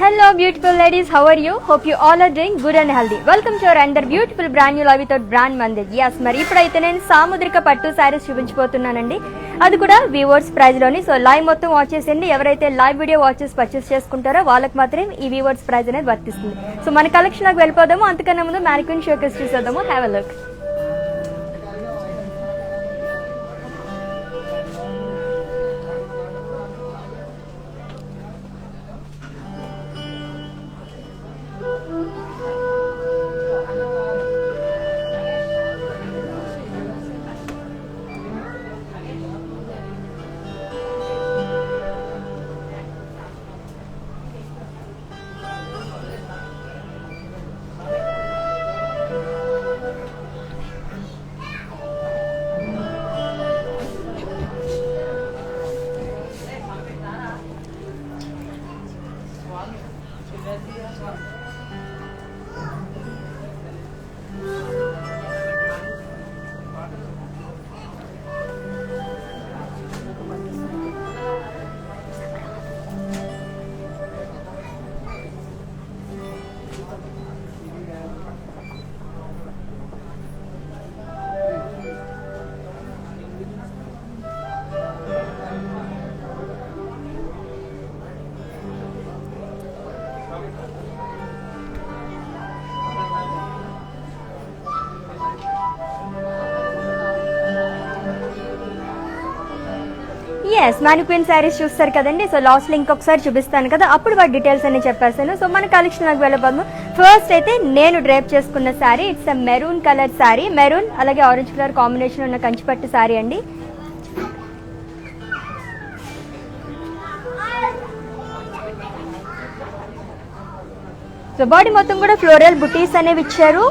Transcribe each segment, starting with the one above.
Hello beautiful ladies, how are you? Hope you all are doing good and healthy. Welcome to our another beautiful brand new live without brand Mandir. Yes, మరి ఇప్పుడైతే నేను సాముద్రిక పట్టు సారీస్ చూపించబోతున్నానండి. అది కూడా weavers price లోని. So live మొత్తం watch చేసేయండి. ఎవరైతే లైవ్ వీడియో వాచెస్ పర్చేస్ చేసుకుంటారో వాళ్ళకి మాత్రమే ఈ వీవర్స్ ప్రైస్ అనేది వర్తిస్తుంది. సో మన కలెక్షన్ లోకి వెళ్ళిపోదాము. అంతకన్నా ముందు మ్యానిక్విన్ షోకేస్ చూసేద్దాము. Have a look. Yes mannequin saris చూస్తారు కదండి. సో లాస్ట్ లింక్ ఒకసారి చూపిస్తాను కదా, అప్పుడు వాటి డీటెయిల్స్ అన్ని చెప్పేస్తాను. సో మన కలెక్షన్ లోకి వెళ్ళబోదు. ఫస్ట్ అయితే నేను డ్రైప్ చేసుకున్న sari, it's a maroon colour sari. Maroon అలాగే ఆరెంజ్ కలర్ కాంబినేషన్ ఉన్న కంచిపట్టు శారీ అండి. సో బాడీ మొత్తం కూడా ఫ్లోరల్ బుటీస్ అనేవి ఇచ్చారు.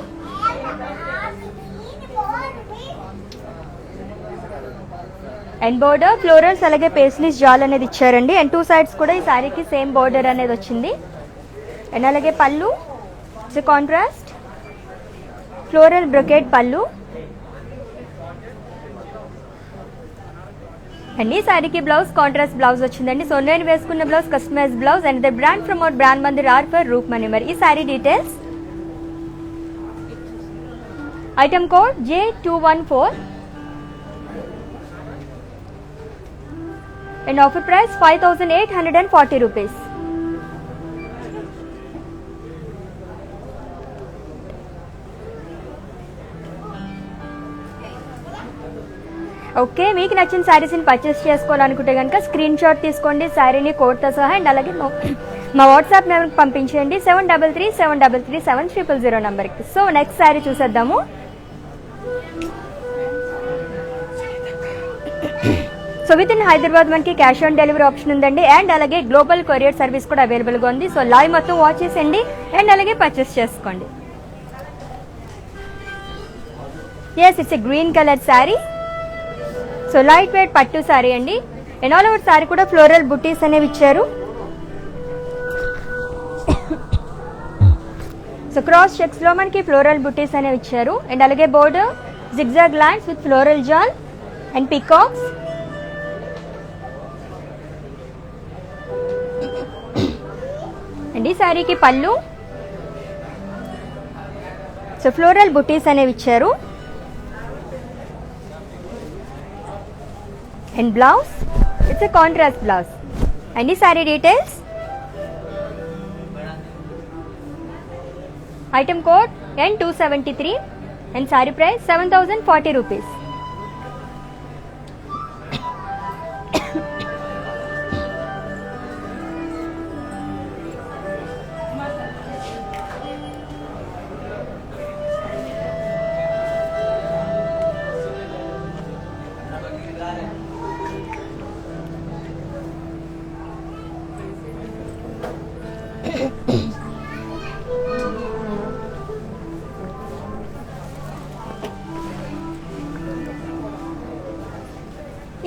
అండ్ బోర్డర్ ఫ్లోరల్స్ అలాగే పేస్లీస్ జాల్ అనేది ఇచ్చారండి. అండ్ టూ సైడ్స్ కూడా ఈ శారీకి సేమ్ బోర్డర్ అనేది వచ్చింది. అండ్ అలాగే పళ్ళు కాంట్రాస్ట్ ఫ్లోరల్ బ్రొకేట్ పళ్ళు. అండ్ ఈ శారీకి బ్లౌజ్ కాంట్రాస్ట్ బ్లౌజ్ వచ్చిందండి. సో నేను వేసుకున్న blouse customise blouse. And the brand from our brand Mandir are for Roopmani. మరి ఈ sari details, item code J214 and offer price 5,840 rupees. Okay, మీకు నచ్చిన శారీస్ని పర్చేస్ చేసుకోవాలనుకుంటే కనుక స్క్రీన్ షాట్ తీసుకోండి శారీని కోడ్తో సహా. అండ్ అలాగే మా వాట్సాప్ నెంబర్కి పంపించండి 7337337000 నెంబర్కి. సో నెక్స్ట్ శారీ చూసేద్దాము. సో విత్ ఇన్ హైదరాబాద్ మనకి క్యాష్ ఆన్ డెలివరీ ఆప్షన్ ఉందండి. అండ్ అలాగే గ్లోబల్ కొరియర్ సర్వీస్ కూడా అవైలబుల్గా ఉంది. సో లైవ్ మొత్తం వాచ్ చేసేయండి అండ్ అలాగే పర్చేస్ చేసుకోండి. Yes, it's a green colour sari. So light weight పట్టు శారీ అండి. అండ్ ఆల్ ఓవర్ శారీ కూడా ఫ్లోరల్ బుటీస్ అనేవి ఇచ్చారు. సో క్రాస్ చెక్స్ లో మనకి ఫ్లోరల్ బుటీస్ అనేవి ఇచ్చారు. అండ్ అలాగే border zigzag lines with floral jaal and peacocks. And ఈ శారీకి పళ్ళు సో ఫ్లోరల్ బుటీస్ అనేవి ఇచ్చారు. And blouse it's a contrast blouse. And ఈ sari details, item code N273 and sari price 7,040 rupees.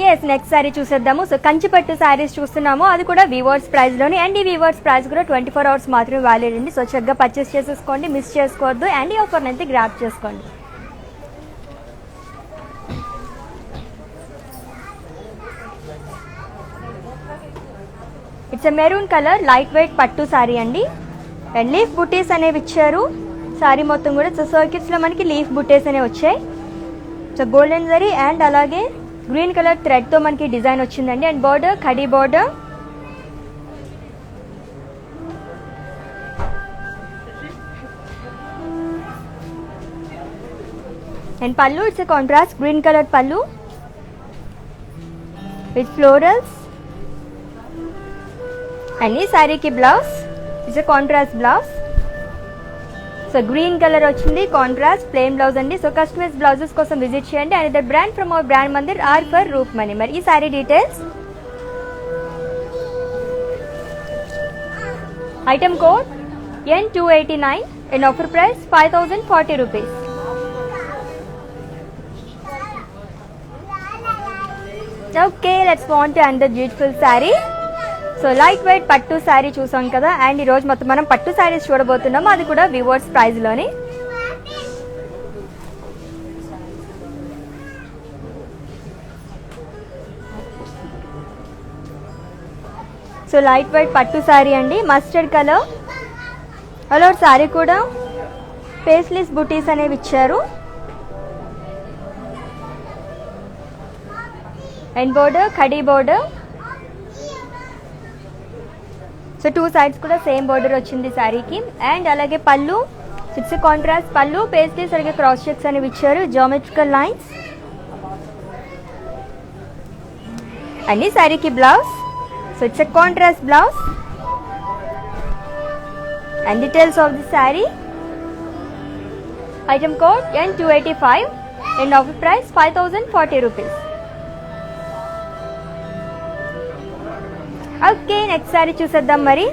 Yes next sari చూసేద్దాము. సో కంచిపట్టు శారీస్ చూస్తున్నాము, అది కూడా వీవర్స్ ప్రైస్లోని. అండ్ ఈ వీవర్స్ ప్రైస్ కూడా 24 hours మాత్రమే వ్యాలిడ్ అండి. సో చక్కగా పర్చేస్ చేసేసుకోండి, మిస్ చేసుకోవద్దు. అండ్ ఈ ఆఫర్ని అయితే గ్రాప్ చేసుకోండి. It's a maroon colour light wait పట్టు శారీ అండి. అండ్ లీఫ్ బుటీస్ అనేవి ఇచ్చారు శారీ మొత్తం కూడా. సో సర్కిట్స్లో మనకి లీఫ్ బుటీస్ అనేవి వచ్చాయి. సో గోల్డెన్ జరీ అండ్ అలాగే గ్రీన్ కలర్ థ్రెడ్తో మనకి డిజైన్ వచ్చిందండి. And border khadi border. And pallu it's a contrast green colour pallu with florals. And ఈ శారీకి blouse it's a contrast blouse. So green colour వచ్చింది, కాంట్రాస్ట్ ప్లెయిన్ బ్లౌజ్ అండి. సో కస్టమైజ్ బ్లౌజెస్ కోసం visit చేయండి. And the brand from our brand Mandir are for roof money. మరి ఈ sari details, item code N289 and offer price 5040 rupees. Okay, let's want and beautiful sari. So light weight పట్టు శారీ చూసాం కదా. And ఈరోజు మొత్తం మనం పట్టు శారీస్ చూడబోతున్నాము, అది కూడా వీవర్స్ ప్రైస్లోని. సో లైట్ వెయిట్ పట్టు శారీ అండి, మస్టర్డ్ కలర్. అలా శారీ కూడా పేస్లీస్ బుటీస్ అనేవి ఇచ్చారు. అండ్ బోర్డర్ ఖడీ బోర్డర్. సో టూ సైడ్స్ కూడా సేమ్ బోర్డర్ వచ్చింది శారీకి. అండ్ అలాగే పళ్ళు ఇట్స్ కాంట్రాస్ట్ పళ్ళు, పేస్లీస్ అలాగే క్రాస్ చెక్స్ అనేవి ఇచ్చారు, జామెట్రికల్ లైన్స్. అండ్ ఈ శారీకి blouse. So it's a contrast blouse. And details of the sari, item code N285 and offer price 5040 rupees. Okay, next sari చూసేద్దాం మరి.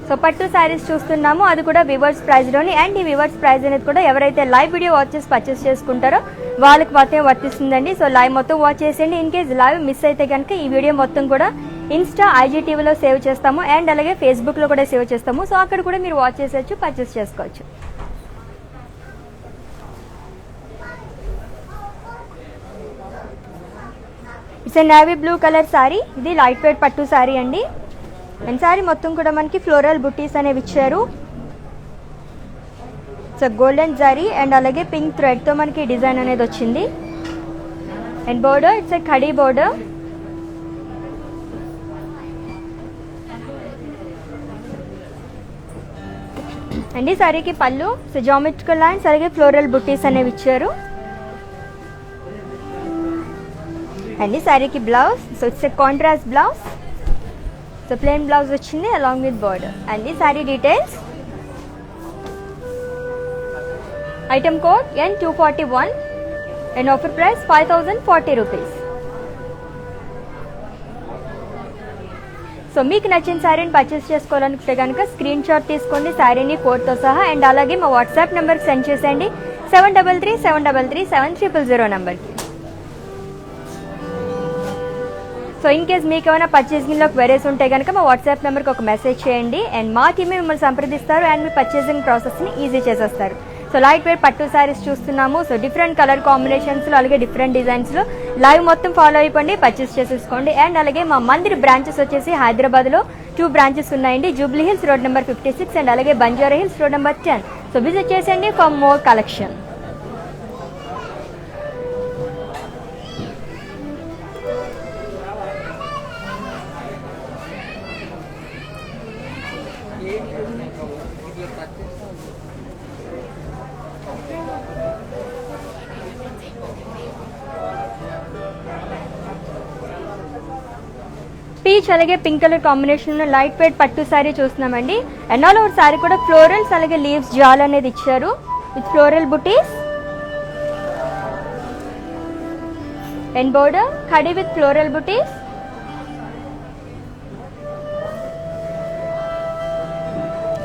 సో పట్టు శారీస్ చూస్తున్నాము, అది కూడా వివర్స్ ప్రైస్లోని. అండ్ ఈ వివర్స్ ప్రైస్ అనేది కూడా ఎవరైతే లైవ్ వీడియో వాచ్ చేసి పర్చేస్ చేసుకుంటారో వాళ్ళకి మాత్రమే వర్తిస్తుందండి. సో లైవ్ మొత్తం వాచ్ చేసేయండి. ఇన్ కేస్ లైవ్ మిస్ అయితే కనుక ఈ వీడియో మొత్తం కూడా ఇన్స్టా IGTVలో సేవ్ చేస్తాము. అండ్ అలాగే ఫేస్బుక్లో కూడా సేవ్ చేస్తాము. సో అక్కడ కూడా మీరు వాచ్ చేసేయచ్చు, పర్చేస్ చేసుకోవచ్చు. It's a navy blue colour sari. ఇది లైట్ వెయిట్ పట్టు శారీ అండి. అండ్ శారీ మొత్తం కూడా మనకి ఫ్లోరల్ బుటీస్ అనేవి ఇచ్చారు. సో గోల్డెన్ జరీ అండ్ అలాగే పింక్ థ్రెడ్తో మనకి డిజైన్ అనేది వచ్చింది. అండ్ బోర్డర్ ఇట్స్ ఎ ఖడీ బోర్డర్. అండ్ ఈ శారీకి పళ్ళు సో జామెట్రికల్ లైన్స్ అలాగే ఫ్లోరల్ బుటీస్ అనేవి ఇచ్చారు. అండ్ ఈ శారీకి blouse. So it's a contrast blouse. So plain blouse వచ్చింది అలాంగ్ విత్ బార్డర్. అండ్ ఈ sari details, item code N241 and offer price 5040 rupees. So మీకు నచ్చిన శారీని పర్చేస్ చేసుకోవాలనుకుంటే కనుక స్క్రీన్ షాట్ తీసుకోండి శారీని కోడ్తో సహా. అండ్ అలాగే మా వాట్సాప్ నెంబర్కి సెండ్ చేసేయండి 7337337000 నెంబర్కి. సో ఇన్ కేస్ మీకు ఏమైనా పర్చేసింగ్లో క్వెరీస్ ఉంటే కనుక మా వాట్సాప్ నెంబర్కి ఒక మెసేజ్ చేయండి. అండ్ మా టీమే మిమ్మల్ని సంప్రదిస్తారు అండ్ మీ పర్చేసింగ్ ప్రాసెస్ని ఈజీ చేసేస్తారు. So light weight pattu saris చూస్తున్నాము. సో డిఫరెంట్ కలర్ కాంబినేషన్స్లో అలాగే డిఫరెంట్ డిజైన్స్లో లైవ్ మొత్తం ఫాలో అయిపోండి, పర్చేస్ చేసేసుకోండి. అండ్ అలాగే మా మందిర్ బ్రాంచెస్ వచ్చేసి హైదరాబాద్లో 2 బ్రాంచెస్ ఉన్నాయండి. Jubilee Hills road number 56 and అలాగే Banjara Hills road number 10. So visit చేసేయండి ఫర్ మోర్ కలెక్షన్. పీచ్ అలాగే pink colour combination light wait పట్టు శారీ చూస్తున్నామండి. అండ్ ఆల్ ఓవర్ శారీ కూడా ఫ్లోరల్స్ అలాగే లీవ్స్ జాల్ అనేది ఇచ్చారు with floral butis. And border khadi with floral butis.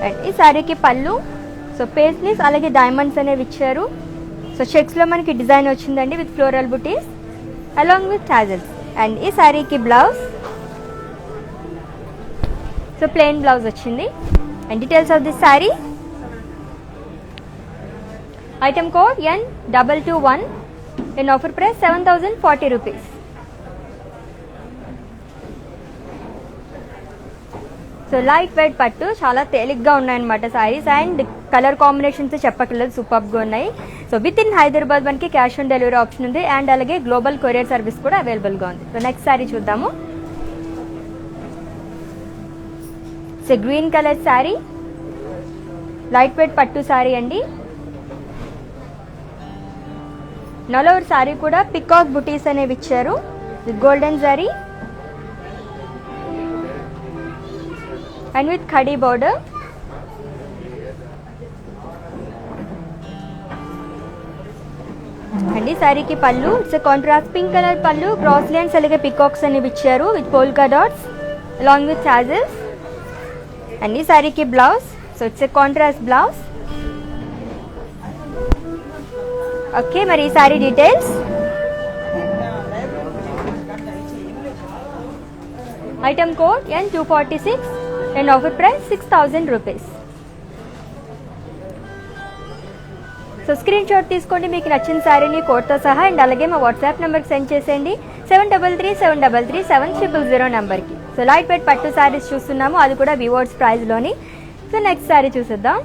And ఈ శారీకి పళ్ళు సో పేస్లీస్ అలాగే డైమండ్స్ అనేవి ఇచ్చారు. సో చెక్స్లో మనకి డిజైన్ వచ్చిందండి with floral buttis along with tassels. And ఈ శారీకి బ్లౌజ్, సో ప్లెయిన్ బ్లౌజ్ వచ్చింది. And details of this sari, item code N221 and offer price 7040 rupees. So light weight పట్టు, చాలా తేలిగ్గా ఉన్నాయన్నమాట శారీస్. అండ్ కలర్ కాంబినేషన్స్ చెప్పక్కర్లేదు, సూపర్గా ఉన్నాయి. సో విత్ ఇన్ హైదరాబాద్ మనకి క్యాష్ ఆన్ డెలివరీ ఆప్షన్ ఉంది. అండ్ అలాగే గ్లోబల్ కొరియర్ సర్వీస్ కూడా అవైలబుల్గా ఉంది. సో నెక్స్ట్ శారీ చూద్దాము. So green colour sari, light weight పట్టు శారీ అండి. నలోవర్ శారీ కూడా పికాక్ బుటీస్ అనేవి ఇచ్చారు with golden zari and with khadi border. And ఈ సారీకి పళ్ళు, ఇట్స్ కాంట్రాస్ట్ పింక్ కలర్ పళ్ళు, క్రాస్ లైన్స్ అలాగే పికాక్స్ అనేవి ఇచ్చారు with polka dots along with టాజెస్. And ఈ సారీకి blouse, so it's contrast blouse. Okay, మరి ఈ sari details, item code N246 and offer price 6000 rupees. So screen shot తీసుకోండి మీకు నచ్చిన శారీని కోడ్తో సహా. అండ్ అలాగే మా వాట్సాప్ నెంబర్కి సెండ్ చేసేయండి 7337337000 నెంబర్కి. So light weight pattu saris చూస్తున్నాము, అది కూడా వివర్స్ ప్రైస్లోని. సో నెక్స్ట్ శారీ చూసేద్దాం.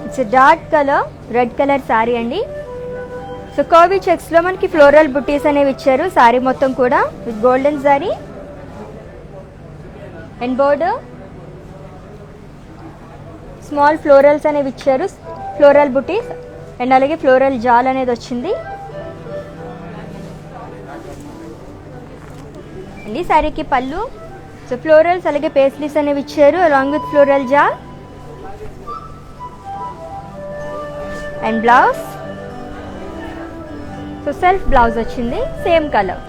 It's dark colour red colour sari అండి. సో కర్వీ చెక్స్ లో మనకి ఫ్లోరల్ బుటీస్ అనేవి ఇచ్చారు శారీ మొత్తం కూడా with golden zari and border. Small florals అనేవి ఇచ్చారు, ఫ్లోరల్ బుటీస్ అండ్ అలాగే ఫ్లోరల్ జాల్ అనేది వచ్చింది. అండ్ ఈ శారీకి పళ్ళు, సో ఫ్లోరల్స్ అలాగే పేస్లీస్ అనేవి ఇచ్చారు along with floral jaal. And blouse, so self blouse వచ్చింది సేమ్ కలర్.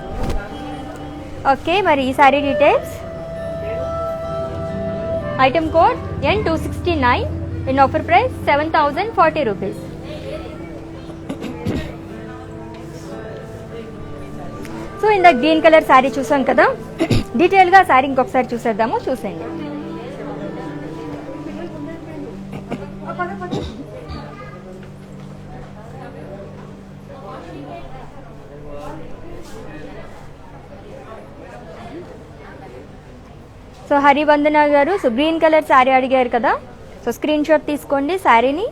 ఓకే, మరి ఈ sari details, item code N269 and offer price 7040 rupees. So ఇంద గ్రీన్ కలర్ శారీ చూసాం కదా, డీటెయిల్గా శారీ ఇంకొకసారి చూసేద్దాము, చూసేయండి. సో హరివందన గారు, సో గ్రీన్ కలర్ శారీ అడిగారు కదా, సో స్క్రీన్ షాట్ తీసుకోండి శారీని.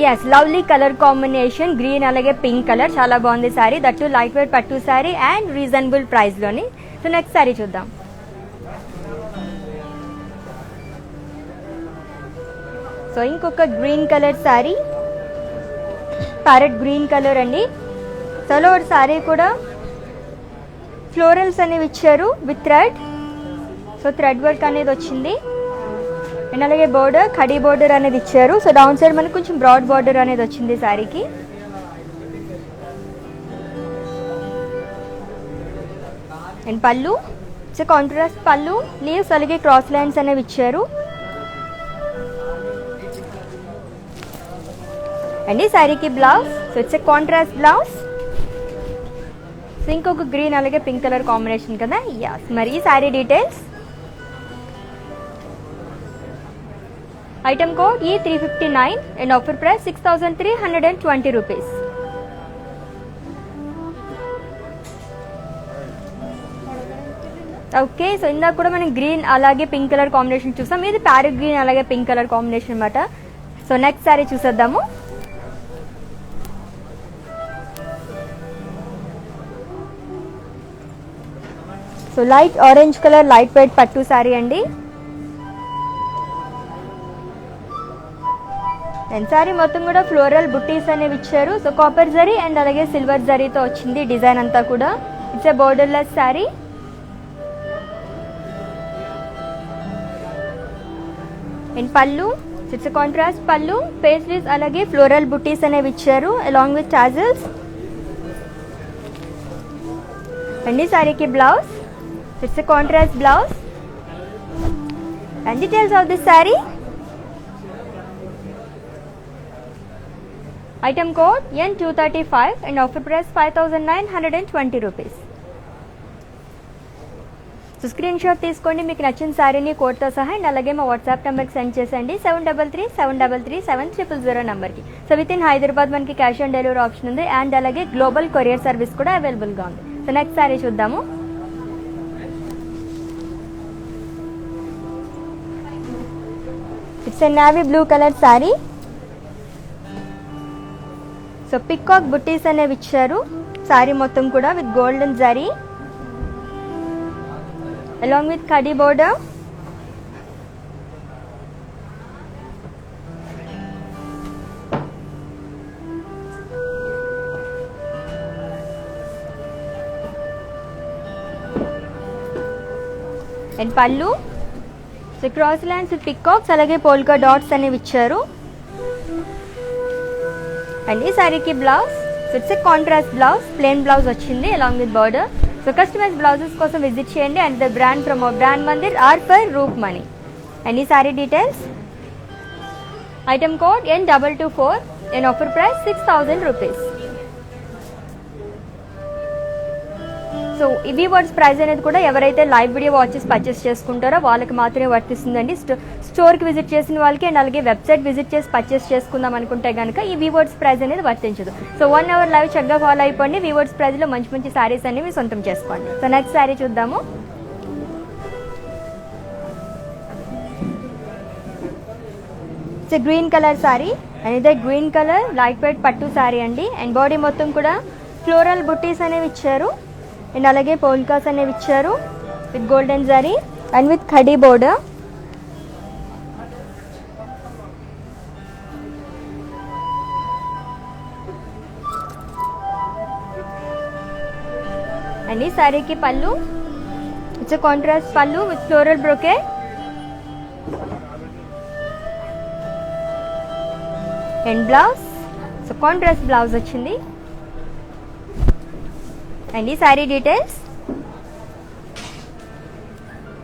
Yes, lovely colour combination, green అలాగే పింక్ కలర్, చాలా బాగుంది శారీ. దట్టు లైట్ వెయిట్ పట్టు శారీ అండ్ రీజనబుల్ ప్రైస్లోని. సో నెక్స్ట్ శారీ చూద్దాం. సో ఇంకొక green colour sari, parrot green colour అండి. సలోవర్ శారీ కూడా ఫ్లోరల్స్ అనేవి ఇచ్చారు with thread, so thread work అనేది వచ్చింది. అండ్ అలాగే బోర్డర్ ఖడీ బోర్డర్ అనేది ఇచ్చారు. సో డౌన్ సైడ్ మనకు కొంచెం బ్రాడ్ బోర్డర్ అనేది వచ్చింది శారీకి. అండ్ పళ్ళు, సో కాంట్రాస్ట్ పళ్ళు, లీవ్స్ అలాగే క్రాస్ లైన్స్ అనేవి ఇచ్చారు. అండ్ ఈ శారీకి blouse, so it's contrast blouse. So ఇంకొక గ్రీన్ అలాగే పింక్ కలర్ కాంబినేషన్ కదా. యస్, మరి ఈ sari details, item code E359 and offer price 6320 rupees. Okay, so ఇందాక కూడా మనం గ్రీన్ అలాగే పింక్ కలర్ కాంబినేషన్ చూసాం, ఇది ప్యారెట్ గ్రీన్ అలాగే పింక్ కలర్ కాంబినేషన్ అనమాట. సో నెక్స్ట్ సారీ చూసేద్దాము. So light orange colour light wait pattu sari అండి. అండ్ సారీ మొత్తం కూడా ఫ్లోరల్ బుట్టీస్ అనేవి ఇచ్చారు. సో కాపర్ జరీ అండ్ అలాగే సిల్వర్ జరీతో వచ్చింది డిజైన్ అంతా కూడా. It's a borderless sari. And pallu it's contrast pallu, paisleys అలాగే ఫ్లోరల్ బుటీస్ అనేవి ఇచ్చారు అలాంగ్ విత్ టాజిల్స్. అండ్ ఈ సారీకి blouse it's contrast blouse. And details of this sorry. Item code N235 and offer price 5,920 rupees. So screen shot తీసుకోండి, మీకు నచ్చిన శారీని కోడ్తో సహా. అండ్ అలాగే మా వాట్సాప్ నెంబర్కి సెండ్ చేసేయండి 7337337000 నెంబర్కి. సో విత్ ఇన్ హైదరాబాద్ మనకి క్యాష్ ఆన్ డెలివరీ ఆప్షన్ ఉంది. అండ్ అలాగే గ్లోబల్ కొరియర్ సర్వీస్ కూడా అవైలబుల్గా ఉంది. సో నెక్స్ట్ శారీ చూద్దాము. It's a navy blue colour sari. So peacock butis అనేవి ఇచ్చారు శారీ మొత్తం కూడా with golden zari along with కడీ border. And pallu so cross lines with peacocks అలాగే పోల్కా డాట్స్ అనేవి ఇచ్చారు. అండ్ ఈ శారీకి blouse it's a contrast blouse, plain blouse వచ్చింది along with border. So customize blouses కోసం విజిట్ చేయండి. And the brand from brand Mandir are for roof money. And ఈ sari details. Item code N224 and offer price 6,000 rupees. So ఈ weavers price అనేది కూడా ఎవరైతే live video watches purchase చేసుకుంటారో వాళ్ళకి మాత్రమే వర్తిస్తుందండి. స్టోర్కి విజిట్ చేసిన వాళ్ళకి అండ్ అలాగే వెబ్సైట్ విజిట్ చేసి పర్చేస్ చేసుకుందాం అనుకుంటే కనుక ఈ వీవర్స్ ప్రైస్ అనేది వర్తించదు. సో 1 అవర్ లైవ్ చక్కగా ఫాలో అయిపోండి. వీవర్స్ ప్రైస్లో మంచి మంచి శారీస్ అనేవి సొంతం చేసుకోండి. సో నెక్స్ట్ శారీ చూద్దాము. It's green colour saree and ఇదే గ్రీన్ కలర్ లైట్ వెయిట్ పట్టు శారీ అండి. అండ్ బాడీ మొత్తం కూడా ఫ్లోరల్ బుట్టీస్ అనేవి ఇచ్చారు. అండ్ అలాగే పోల్కాస్ అనేవి ఇచ్చారు with golden zari and with ఖడీ బోర్డర్. అండ్ ఈ శారీకి పళ్ళు ఇట్స్ కాంట్రాస్ట్ పళ్ళు with floral బ్రోకే. And blouse so contrast blouse వచ్చింది. అండ్ ఈ sari details.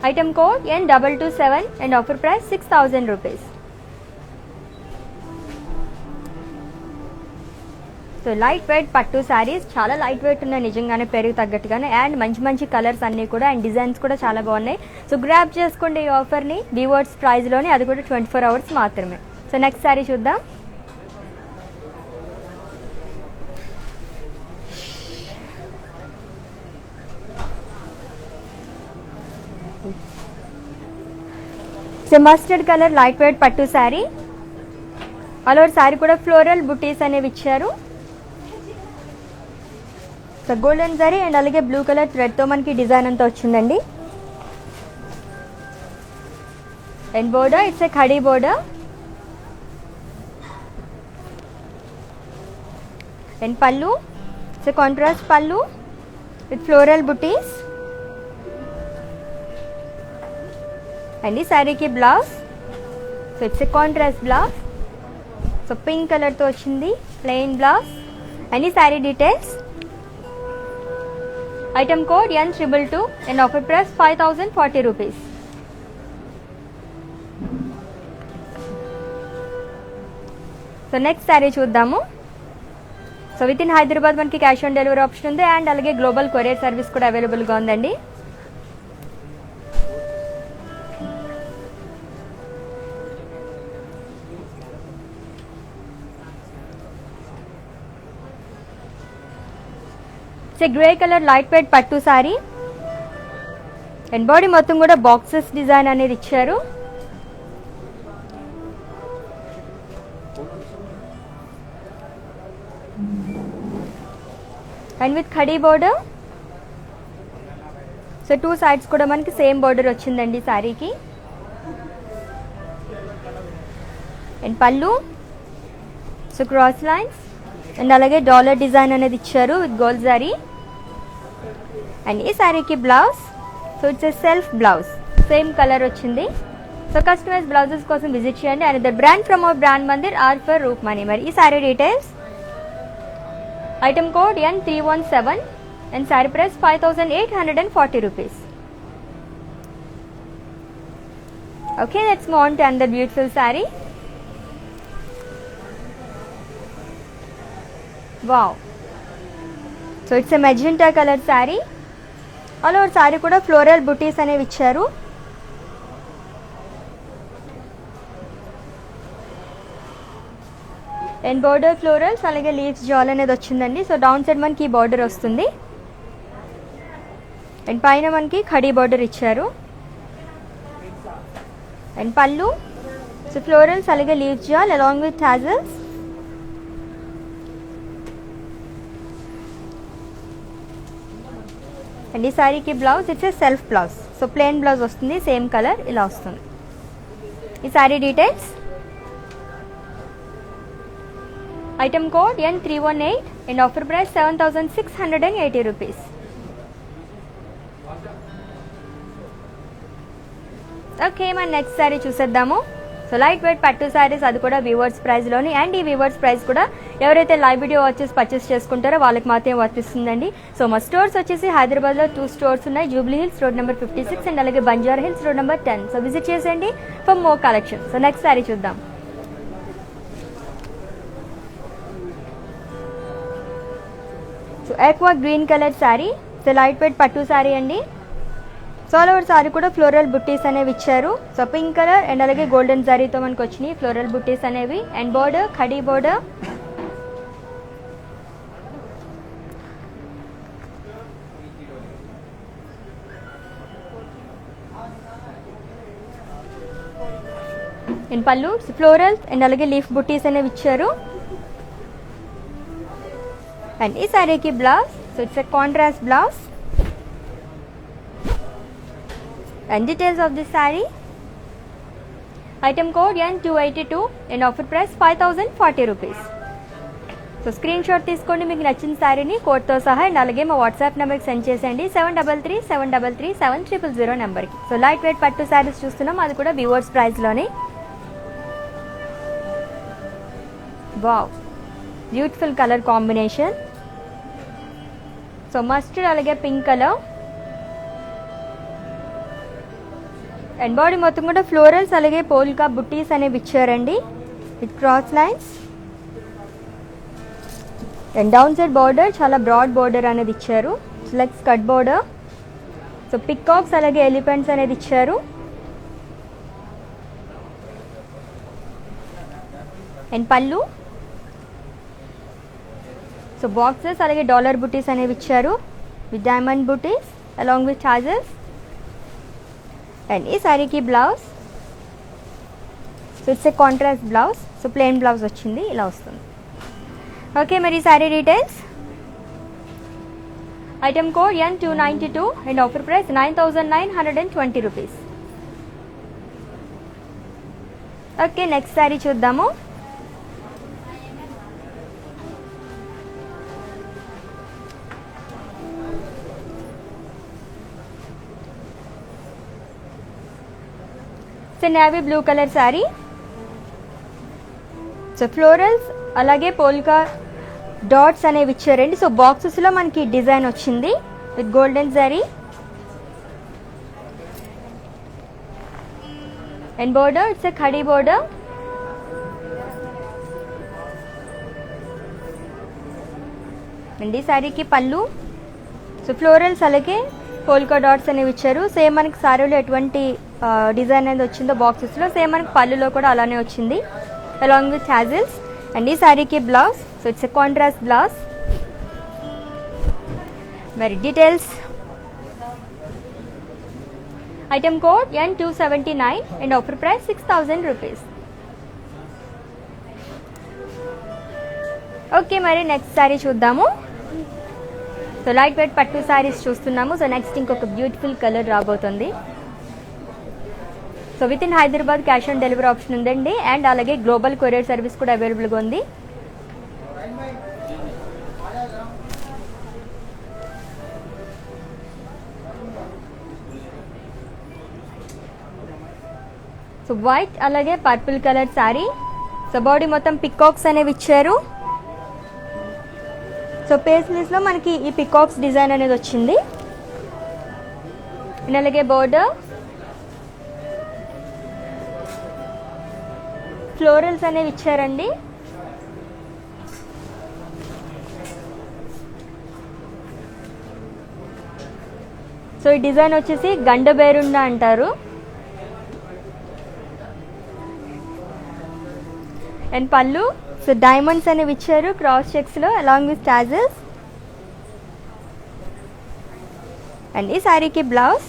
Item code N227 and offer price 6,000 rupees. So light weight pattu saris చాలా లైట్ వెయిట్ ఉన్నాయి నిజంగానే, పెరుగు తగ్గట్టుగానే. అండ్ మంచి మంచి కలర్స్ అన్నీ కూడా అండ్ డిజైన్స్ కూడా చాలా బాగున్నాయి. సో గ్రాప్ చేసుకోండి ఈ ఆఫర్ని వీవర్స్ ప్రైస్లోనే, అది కూడా 24 అవర్స్ మాత్రమే. సో నెక్స్ట్ శారీ చూద్దాం. మస్టర్డ్ కలర్ లైట్ వెయిట్ పట్టు శారీ. ఆల్ ఓవర్ శారీ కూడా ఫ్లోరల్ బుటీస్ అనేవి ఇచ్చారు. సో గోల్డెన్ జరీ అండ్ అలాగే బ్లూ కలర్ థ్రెడ్తో మనకి డిజైన్ అంతా వచ్చిందండి. అండ్ బోర్డర్ ఇట్స్ ఎ ఖడీ border. And pallu it's a contrast పళ్ళు విత్ ఫ్లోరల్ బుటీస్. అండ్ ఈ శారీకి blouse so it's a contrast blouse. So pink కలర్తో వచ్చింది ప్లెయిన్ బ్లౌజ్. అండ్ ఈ sari details. Item code N222 and offer price 5,040 rupees. So next sari చూద్దాము. So within Hyderabad మనకి cash on delivery option ఉంది. And అలాగే global courier service కూడా అవైలబుల్గా ఉందండి. It's grey colour light wait pattu sorry and body మొత్తం కూడా బాక్సెస్ డిజైన్ అనేది ఇచ్చారు. అండ్ విత్ ఖడీ బోర్డర్. సో టూ సైడ్స్ కూడా మనకి సేమ్ బోర్డర్ వచ్చిందండి సారీకి. And pallu so cross lines and అలాగే డాలర్ డిజైన్ అనేది ఇచ్చారు విత్ గోల్డ్ జరీ. అండ్ ఈ శారీకి blouse so it's a self blouse same colour వచ్చింది. సో కస్టమైజ్ బ్లౌజెస్ కోసం విజిట్ చేయండి. And the brand from our brand Mandir are for Roopmani. మరి ఈ sari details, item code N317 and sari price 5840 rupees. Okay, let's move on to another beautiful sari. Wow, so it's a magenta colour sari. All over sari కూడా floral బుటీస్ అనేవి ఇచ్చారు. And border florals అలాగే leaves jaal అనేది వచ్చిందండి. So down side మనకి border వస్తుంది and పైన మనకి ఖడీ బార్డర్ ఇచ్చారు. అండ్ పళ్ళు, సో ఫ్లోరల్స్ అలాగే leaves jaal along with tassels. And ఈ శారీకి blouse it's a self blouse. So plain blouse వస్తుంది, సేమ్ కలర్ ఇలా వస్తుంది. ఈ sari details, item code N318 and offer price 7680 rupees. Okay, మన నెక్స్ట్ శారీ చూసేద్దాము. So light weight pattu saris, అది కూడా వీవర్స్ ప్రైస్లోని. అండ్ ఈ వీవర్స్ ప్రైస్ కూడా ఎవరైతే లైవ్ వీడియో వచ్చేసి పర్చేస్ చేసుకుంటారో వాళ్ళకి మాత్రమే వర్తిస్తుందండి. సో మా స్టోర్స్ వచ్చేసి హైదరాబాద్లో 2 స్టోర్స్ ఉన్నాయి, Jubilee Hills road number 56 and అలాగే Banjara Hills road number 10. So visit చేసేయండి for more collection. So next sari చూద్దాం. So aqua green colour sari, so light weight పట్టు శారీ అండి. సో ఆల్ ఓవర్ సారీ కూడా ఫ్లోరల్ బుట్టీస్ అనేవి ఇచ్చారు. సో పింక్ కలర్ అండ్ అలాగే గోల్డెన్ జారీతో మనకు వచ్చినాయి ఫ్లోరల్ బుట్టీస్ అనేవి. అండ్ బోర్డర్ ఖడీ border. And pallu floral and అలాగే లీఫ్ బుట్టీస్ అనేవి ఇచ్చారు. అండ్ ఈ సారీకి blouse, so it's a contrast blouse. And details of this saree, item code N282 and offer price 5040 rupees. So screen shot తీసుకోండి మీకు నచ్చిన శారీని కోడ్తో సహా. అండ్ అలాగే మా వాట్సాప్ నెంబర్కి సెండ్ చేసేయండి 7337337000 నెంబర్కి. So light weight pattu saris చూస్తున్నాం, అది కూడా వ్యూవర్స్ ప్రైస్లోనే. Wow, beautiful colour combination. So mustard అలాగే పింక్ కలర్. అండ్ బాడీ మొత్తం కూడా ఫ్లోరల్స్ అలాగే పోల్కా బుట్టీస్ అనేవి ఇచ్చారండి with cross lines. And down side border చాలా బ్రాడ్ బార్డర్ అనేది ఇచ్చారు, like skirt border. So peacocks అలాగే ఎలిఫెంట్స్ అనేది ఇచ్చారు. అండ్ పళ్ళు, సో బాక్సెస్ అలాగే డాలర్ బుట్టీస్ అనేవి ఇచ్చారు with diamond butis along with charges. And ఈ శారీకి blouse, so it's a contrast blouse. So plain blouse వచ్చింది, ఇలా వస్తుంది. ఓకే, మరి ఈ sari details, item code N292 and offer price 9920 rupees. Okay, next sari చూద్దాము. Navy blue colour sari. So florals అలాగే polka dots అనేవి ఇచ్చారండి. సో బాక్సెస్లో మనకి డిజైన్ వచ్చింది with golden zari. And border it's a ఖడీ బోర్డర్. అండ్ ఈ శారీకి పళ్ళు, సో ఫ్లోరల్స్ అలాగే పోల్కా డాట్స్ అనేవి ఇచ్చారు. సేమ్ మనకి శారీలో ఎటువంటి డిజైన్ అనేది వచ్చిందో బాక్సెస్లో, సేమ్ మనకి పళ్ళులో కూడా అలానే వచ్చింది అలాంగ్ విత్ హ్యాజిల్స్. అండ్ ఈ శారీకి blouse, so it's a contrast blouse. మరి details, item code N279 and offer price 6000 rupees. Okay, మరి నెక్స్ట్ శారీ చూద్దాము. So light weight pattu saris చూస్తున్నాము. సో నెక్స్ట్ ఇంకొక బ్యూటిఫుల్ కలర్ రాబోతుంది. So within Hyderabad cash on delivery option ఉందండి. And అలాగే global courier service కూడా అవైలబుల్గా ఉంది. సో వైట్ అలాగే purple colour sari. So body మొత్తం పికాక్స్ అనేవి ఇచ్చారు. సో పేస్లీస్లో మనకి ఈ పికాక్స్ డిజైన్ అనేది వచ్చింది. అండ్ అలాగే బోర్డర్ ఫ్లోరల్స్ అనేవి ఇచ్చారండి. సో ఈ డిజైన్ వచ్చేసి గండబేరుండ అంటారు. అండ్ పళ్ళు సో డైమండ్స్ అనేవి ఇచ్చారు క్రాస్ చెక్స్లో అలాంగ్ విత్ టాజెస్. అండ్ ఈ శారీకి blouse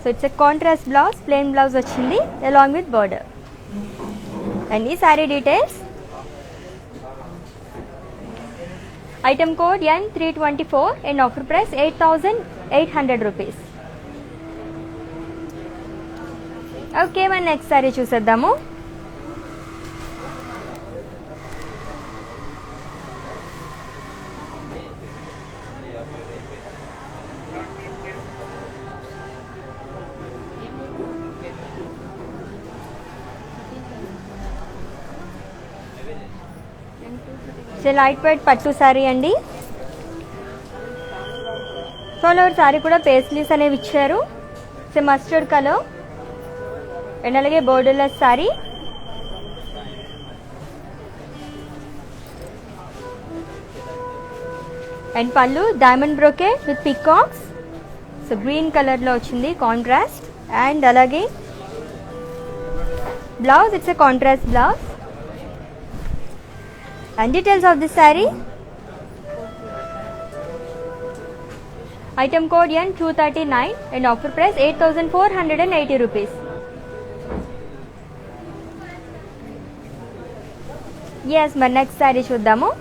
so it's a contrast blouse, plain blouse వచ్చింది అలాంగ్ విత్ బార్డర్. అండ్ ఈ sari details, item code N324 and offer price 8,800 rupees. Okay, మన నెక్స్ట్ శారీ చూసేద్దాము. లైట్ వెయిట్ పట్టు శారీ అండి. సో శారీ కూడా పేస్లీస్ అనేవి ఇచ్చారు. సో మస్టర్డ్ కలర్ అండ్ అలాగే borderless saree. And pallu diamond brocade with peacocks. So green కలర్లో వచ్చింది కాంట్రాస్ట్. అండ్ అలాగే blouse it's a contrast blouse. And details of this saree, item code N239 and offer price 8,480 rupees. Yes, my next saree చూద్దాము.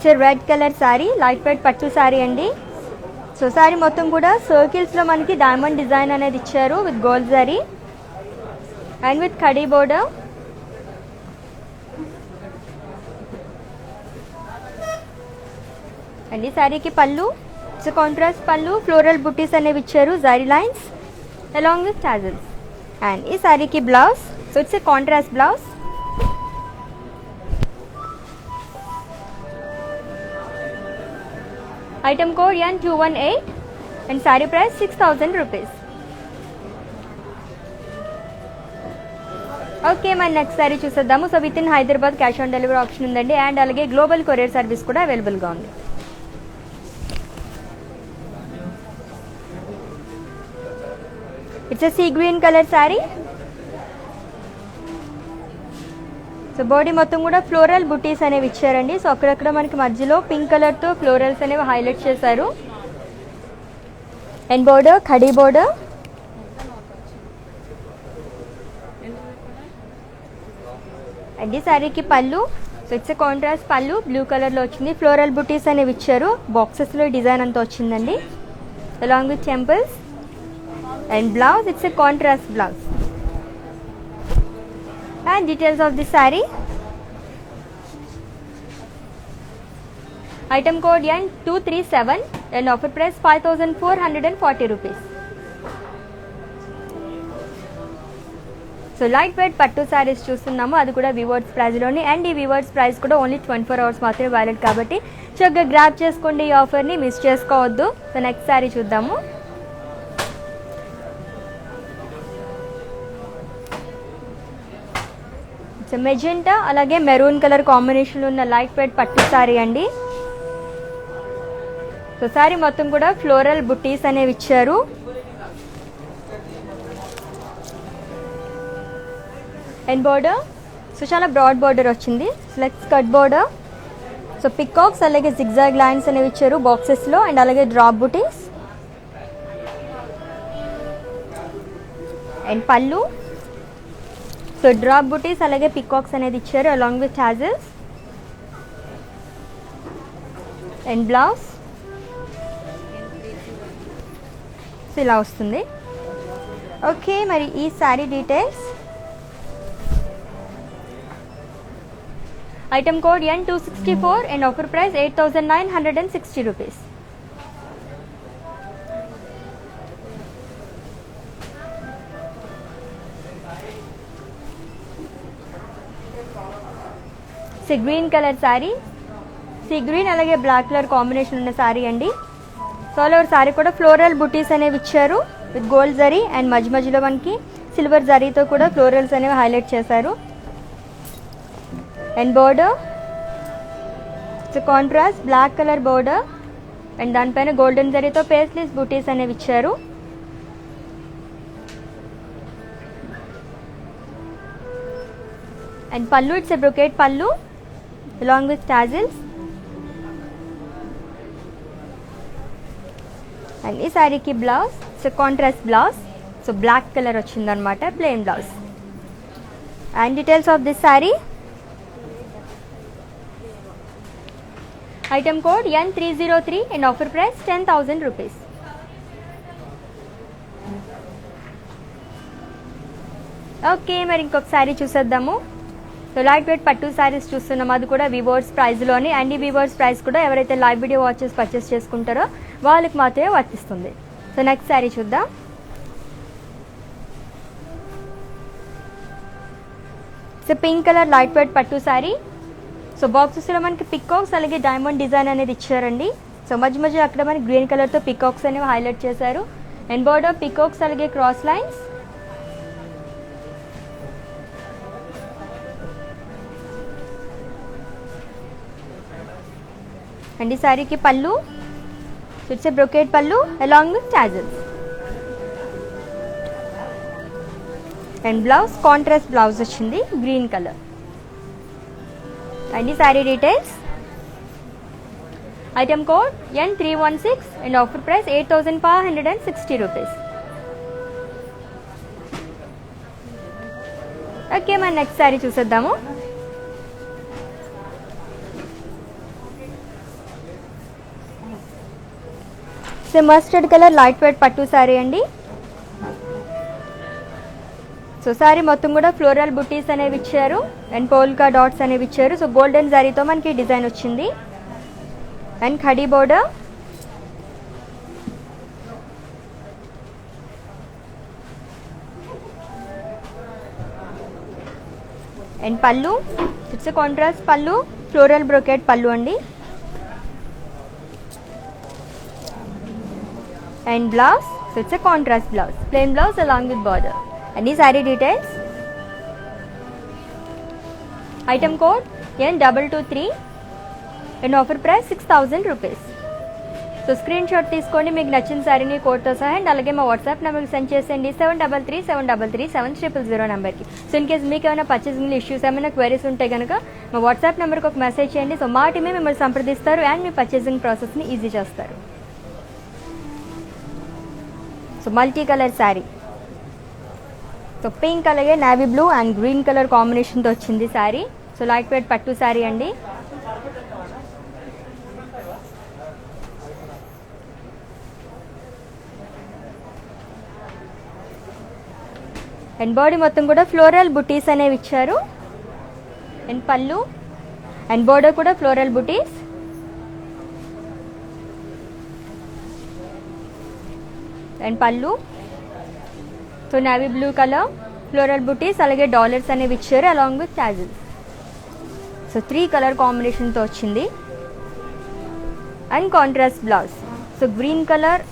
So red colour saree, light weight పట్టు saree అండి. So saree మొత్తం కూడా circles లో మనకి diamond design అనేది ఇచ్చారు with gold zari and with khadi border. And ఈ శారీకి పళ్ళు ఇట్స్ కాంట్రాస్ట్ పళ్ళు, ఫ్లోరల్ బుట్టీస్ అనేవి ఇచ్చారు zari lines along with tassels. And ఈ శారీకి blouse so it's a contrast blouse. Item code N218 and sari price 6,000 rupees. Okay, మన నెక్స్ట్ శారీ చూసేద్దాము. So within Hyderabad cash on delivery option ఉందండి. అండ్ అలాగే గ్లోబల్ కొరియర్ సర్వీస్ కూడా అవైలబుల్గా ఉంది. It's a see green colour sari. So body మొత్తం కూడా floral బుటీస్ అనేవి ఇచ్చారండి. సో అక్కడక్కడ మనకి మధ్యలో పింక్ కలర్తో ఫ్లోరల్స్ అనేవి హైలైట్ చేశారు. అండ్ బోర్డర్ ఖడీ బోర్డర్. అండ్ ఈ శారీకి పళ్ళు సో ఇట్స్ ఎ కాంట్రాస్ట్ పళ్ళు, బ్లూ కలర్లో వచ్చింది. ఫ్లోరల్ బుటీస్ అనేవి ఇచ్చారు. బాక్సెస్లో డిజైన్ అంతా వచ్చిందండి along with temples. And blouse it's a contrast blouse. And details of the sari, item code N237 and offer price 5,440 rupees. So light weight pattu saris చూస్తున్నాము, అది కూడా వివర్స్ ప్రైస్లోని. అండ్ ఈ వివర్స్ ప్రైస్ కూడా ఓన్లీ 24 hours మాత్రమే వ్యాలిడ్ కాబట్టి చక్కగా గ్రాప్ చేసుకోండి, ఈ ఆఫర్ని మిస్ చేసుకోవద్దు. సో నెక్స్ట్ శారీ చూద్దాము. సో మెజెంటా అలాగే మెరూన్ కలర్ కాంబినేషన్లో ఉన్న లైట్ వెయిట్ పట్టు శారీ అండి. సో శారీ మొత్తం కూడా ఫ్లోరల్ బుట్టీస్ అనేవి ఇచ్చారు. అండ్ బోర్డర్ సో చాలా బ్రాడ్ బోర్డర్ వచ్చింది, like skirt border. So peacocks అలాగే జిగ్జాగ్ లైన్స్ అనేవి ఇచ్చారు బాక్సెస్లో. అండ్ అలాగే drop buttis. And pallu so drop బుటీస్ అలాగే పికాక్స్ అనేది ఇచ్చారు along with tassels. And blouse so ఇలా వస్తుంది. ఓకే, మరి ఈ sari details, item code N264 and offer price 8,960 rupees. See green colour sari, sea green అలాగే బ్లాక్ కలర్ కాంబినేషన్ ఉన్న శారీ అండి. సో ఆల్ ఓవర్ శారీ కూడా ఫ్లోరల్ బుటీస్ అనేవి ఇచ్చారు విత్ గోల్డ్ జరీ అండ్ మధ్యలో మనకి సిల్వర్ జరీతో కూడా ఫ్లోరల్స్ అనేవి హైలైట్ చేశారు. And border contrast black colour border and దానిపైన గోల్డెన్ జరీతో పేస్లీస్ బుటీస్ అనేవి ఇచ్చారు. And pallu it's a brocade pallu along with tassels. And ఈ శారీకి blouse so contrast blouse, so black colour వచ్చిందనమాట, plain blouse. And details of this sari, item code N303 and offer price 10,000 rupees. Okay, మరి ఇంకొక శారీ చూసేద్దాము. So light weight pattu saris చూస్తున్నాం, అది కూడా weavers ప్రైస్లోని. And ఈ వివర్స్ ప్రైస్ కూడా ఎవరైతే లైవ్ వీడియో వాచెస్ పర్చేస్ చేసుకుంటారో వాళ్ళకి మాత్రమే వర్తిస్తుంది. సో నెక్స్ట్ శారీ చూద్దాం. So pink colour light wait పట్టు శారీ. సో బాక్సెస్లో మనకి పికాక్స్ అలాగే డైమండ్ డిజైన్ అనేది ఇచ్చారండి. సో మధ్య అక్కడ మనకి గ్రీన్ కలర్తో పికాక్స్ అనేవి హైలైట్ చేశారు. అండ్ బోర్డర్ పికాక్స్ అలాగే క్రాస్ లైన్స్. అండ్ ఈ శారీకి పళ్ళు ఇట్స్ ఏ బ్రొకేట్ పళ్ళు along with tassels. And blouse contrast blouse వచ్చింది గ్రీన్ కలర్. అండ్ ఈ sari details, item code N316 and offer price 8,560 rupees. Okay, మన నెక్స్ట్ శారీ చూసేద్దాము. So mustard colour light wait పట్టు శారీ అండి. సో శారీ మొత్తం కూడా ఫ్లోరల్ బుటీస్ అనేవి ఇచ్చారు అండ్ పోల్కా డాట్స్ అనేవి ఇచ్చారు. సో గోల్డెన్ జారీతో మనకి డిజైన్ వచ్చింది. అండ్ ఖడీ border. And pallu it's contrast pallu, floral brocade pallu అండి. And blouse so it's a contrast blouse, plain blouse along with border. And ఈ sari details, item code N223 and offer price 6,000 rupees. So screen shot తీసుకోండి మీకు నచ్చిన శారీని కోడ్తో సహా. And అలాగే మా వాట్సాప్ నెంబర్కి సెండ్ చేసేయండి 7337337000 నెంబర్కి. సో ఇన్ కేస్ మీకు ఏమైనా పర్చేసింగ్ ఇష్యూస్ ఏమైనా క్వైరీస్ ఉంటే కనుక మా వాట్సాప్ నెంబర్కి ఒక మెసేజ్ చేయండి. సో మా టీమే మిమ్మల్ని సంప్రదిస్తారు అండ్ మీ పర్చేసింగ్ ప్రాసెస్ని ఈజీ చేస్తారు. So multi colour sari, so pink అలాగే navy blue and green colour కాంబినేషన్తో వచ్చింది శారీ. సో లైట్ వెయిట్ పట్టు శారీ అండి. అండ్ బాడీ మొత్తం కూడా ఫ్లోరల్ బుటీస్ అనేవి ఇచ్చారు. అండ్ పళ్ళు అండ్ బోర్డర్ కూడా floral butis. And pallu so navy blue colour floral butis అలాగే డాలర్స్ అనేవి ఇచ్చారు along with tassels. So 3 colour కాంబినేషన్తో వచ్చింది. And contrast blouse, so green colour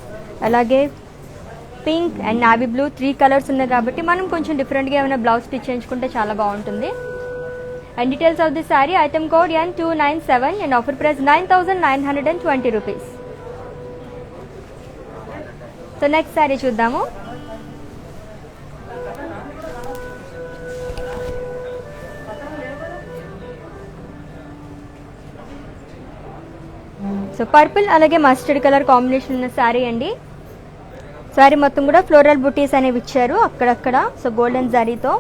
అలాగే pink and navy blue 3 colours ఉన్నాయి కాబట్టి మనం కొంచెం డిఫరెంట్గా ఏమైనా బ్లౌజ్ స్టిచ్ చేయించుకుంటే చాలా బాగుంటుంది. And details of the sari, item code N297 and offer price 9,920 rupees. So next sari చూద్దాము. సో పర్పుల్ అలాగే మస్టర్డ్ కలర్ కాంబినేషన్ ఉన్న శారీ అండి. శారీ మొత్తం కూడా ఫ్లోరల్ బుటీస్ అనేవి ఇచ్చారు అక్కడక్కడ. సో గోల్డెన్ జారీతో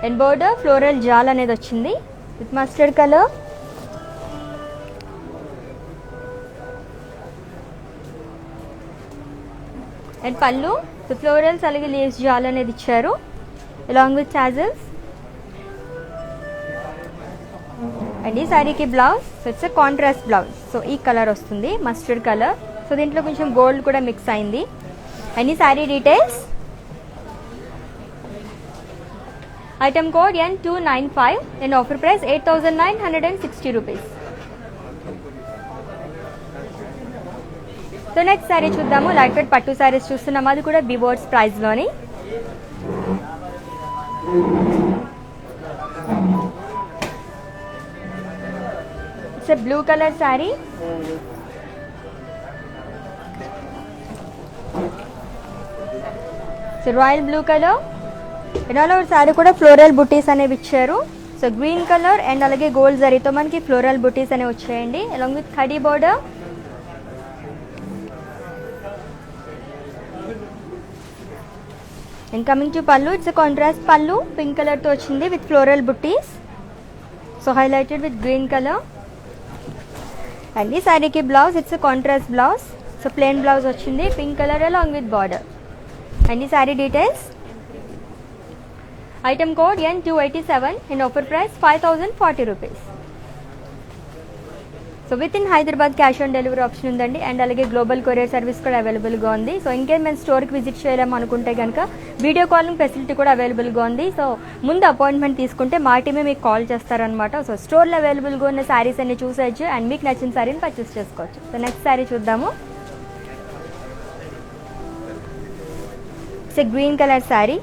అండ్ బోర్డర్ ఫ్లోరల్ జాల్ అనేది వచ్చింది with mustard colour. And pallu so florals అలాగే లేస్ జాల్ అనేది ఇచ్చారు అలాంగ్ విత్ టాజల్స్. అండ్ ఈ శారీకి blouse so it's contrast blouse, so ఈ కలర్ వస్తుంది మస్టర్డ్ కలర్. సో దీంట్లో కొంచెం గోల్డ్ కూడా మిక్స్ అయింది. అండ్ ఈ sari details, item code N295 and offer price 8,960 rupees. So next sari చూద్దాము. లైట్ వెయిట్ పట్టు శారీస్ చూస్తున్నాము, అది కూడా వివర్స్ ప్రైస్లోని. It's blue colour sari. Royal blue colour and all over sari కూడా ఫ్లోరల్ బుటీస్ అనేవి ఇచ్చారు. సో గ్రీన్ కలర్ అండ్ అలాగే గోల్డ్ జరీతో మనకి ఫ్లోరల్ బుటీస్ అనేవి వచ్చాయండి, అలాంగ్ విత్ ఖడీ border. And coming to pallu, it's contrast pallu, pink కలర్తో వచ్చింది with floral butis. So highlighted with green colour. And ఈ శారీకి blouse, it's contrast blouse. So plain blouse వచ్చింది pink colour along with border. And ఈ sari details. Item code N287 and offer price 5,040 rupees. So within Hyderabad cash on delivery option ఉందండి, and అలాగే global courier service కూడా అవైలబుల్గా ఉంది. So ఇంకేం మేము స్టోర్కి విజిట్ చేయలేము అనుకుంటే కనుక వీడియో కాలింగ్ ఫెసిలిటీ కూడా అవైలబుల్గా ఉంది. సో ముందు అపాయింట్మెంట్ తీసుకుంటే మా టీమే మీకు కాల్ చేస్తారనమాట. సో స్టోర్లో అవైలబుల్గా ఉన్న శారీస్ అన్ని చూసేయచ్చు అండ్ మీకు నచ్చిన శారీని పర్చేస్ చేసుకోవచ్చు. సో నెక్స్ట్ శారీ చూద్దాము. It's green colour saree.